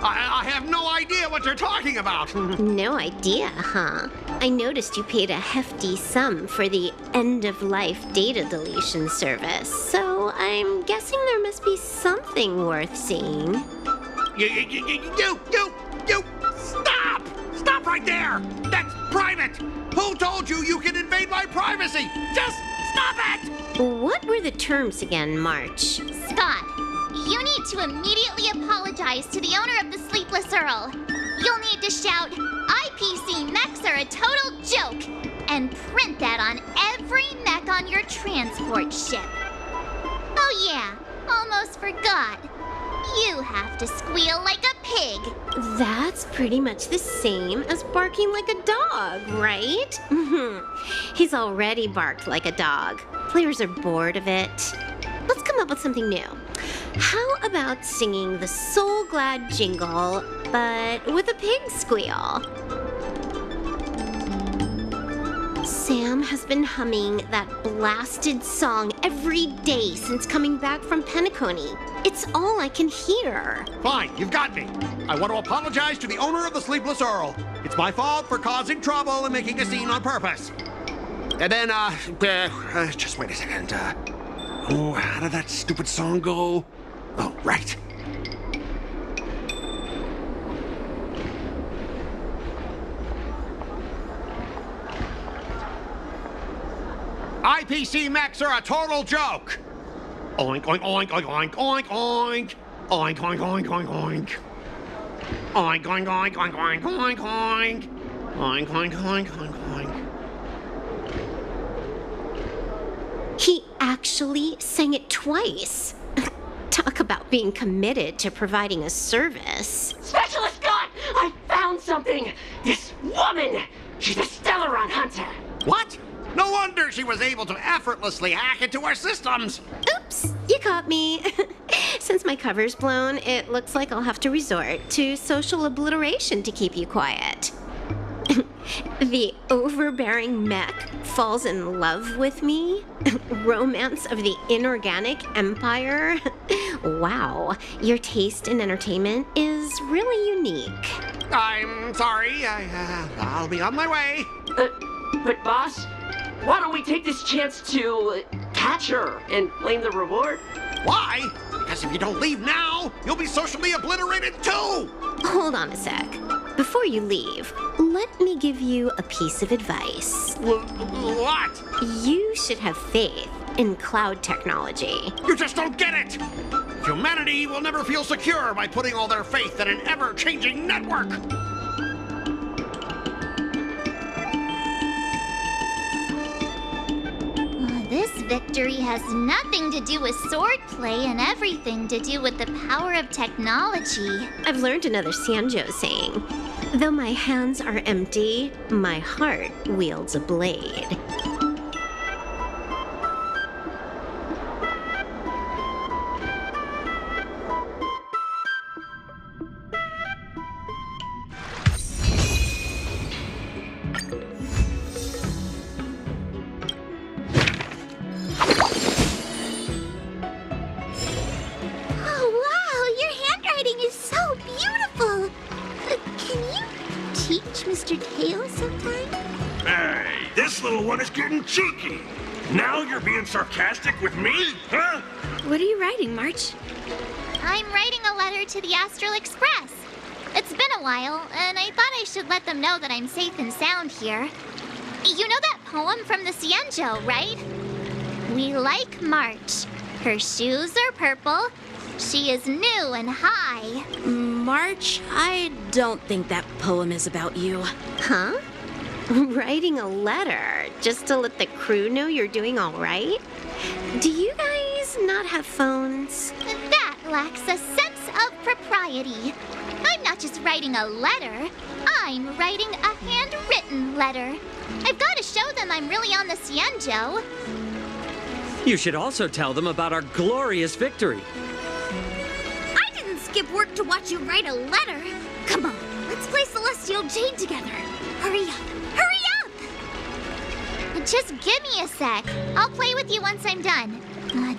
I have no idea what you're talking about. No idea, huh? I noticed you paid a hefty sum for the end-of-life data deletion service, so I'm guessing there must be something worth seeing. You! Stop! Stop right there! That's private! Who told you you can invade my privacy? Just stop it! What were the terms again, March? Scott, you need to immediately apologize to the owner of the Sleepless Earl. You'll need to shout, IPC mechs are a total joke, and print that on every mech on your transport ship. Oh yeah, almost forgot. You have to squeal like a pig. That's pretty much the same as barking like a dog, right? He's already barked like a dog. Players are bored of it. Let's come up with something new. How about singing the Soul Glad jingle, but with a pig squeal? Sam has been humming that blasted song every day since coming back from Penacony. It's all I can hear. Fine, you've got me. I want to apologize to the owner of the Sleepless Earl. It's my fault for causing trouble and making a scene on purpose. And then, just wait a second. How did that stupid song go? Oh, right. IPC mechs are a total joke. Oink, oink, oink, oink, oink, oink, oink. Oink, oink, oink, oink, oink. Oink, oink, oink, oink, oink, oink, oink. Oink, oink, oink, oink, oink. He actually sang it twice. Talk about being committed to providing a service. Specialist God, I found something! This woman! She's a Stellaron hunter! What? No wonder she was able to effortlessly hack into our systems! Oops, you caught me. Since my cover's blown, it looks like I'll have to resort to social obliteration to keep you quiet. The overbearing mech falls in love with me? Romance of the inorganic empire? Wow, your taste in entertainment is really unique. I'm sorry, I'll be on my way. But boss, why don't we take this chance to catch her and claim the reward? Why? Because if you don't leave now, you'll be socially obliterated too! Hold on a sec. Before you leave, let me give you a piece of advice. What? You should have faith in cloud technology. You just don't get it! Humanity will never feel secure by putting all their faith in an ever-changing network! This victory has nothing to do with swordplay and everything to do with the power of technology. I've learned another Xianzhou saying, though my hands are empty, my heart wields a blade. one is getting cheeky. Now you're being sarcastic with me, huh? What are you writing, March? I'm writing a letter to the Astral Express. It's been a while, and I thought I should let them know that I'm safe and sound here. You know that poem from the Xianzhou, right? We like March. Her shoes are purple. She is new and high. March, I don't think that poem is about you. Huh? Writing a letter just to let the crew know you're doing all right? Do you guys not have phones? That lacks a sense of propriety. I'm not just writing a letter. I'm writing a handwritten letter. I've got to show them I'm really on the Xianzhou. You should also tell them about our glorious victory. I didn't skip work to watch you write a letter. Come on, let's play Celestial Jade together. Hurry up! Hurry up! Just give me a sec. I'll play with you once I'm done.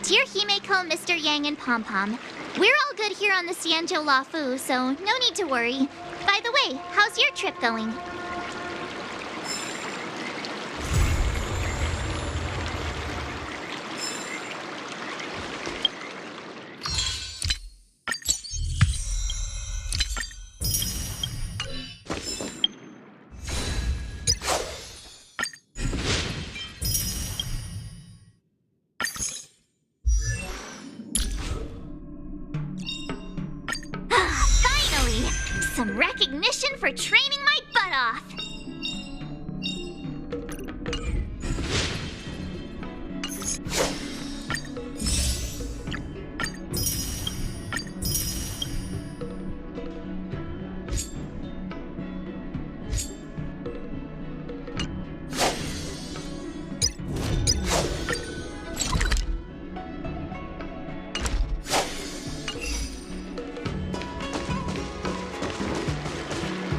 Dear Himeko, Mr. Yang, and Pom Pom, we're all good here on the Xianzhou Lafu, so no need to worry. By the way, how's your trip going? Some recognition for training my butt off.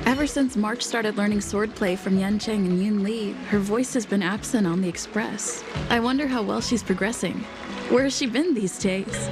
Ever since March started learning swordplay from Yan Cheng and Yun Li, her voice has been absent on the Express. I wonder how well she's progressing. Where has she been these days?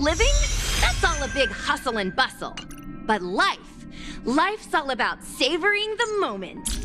living, that's all a big hustle and bustle. But life's all about savoring the moment.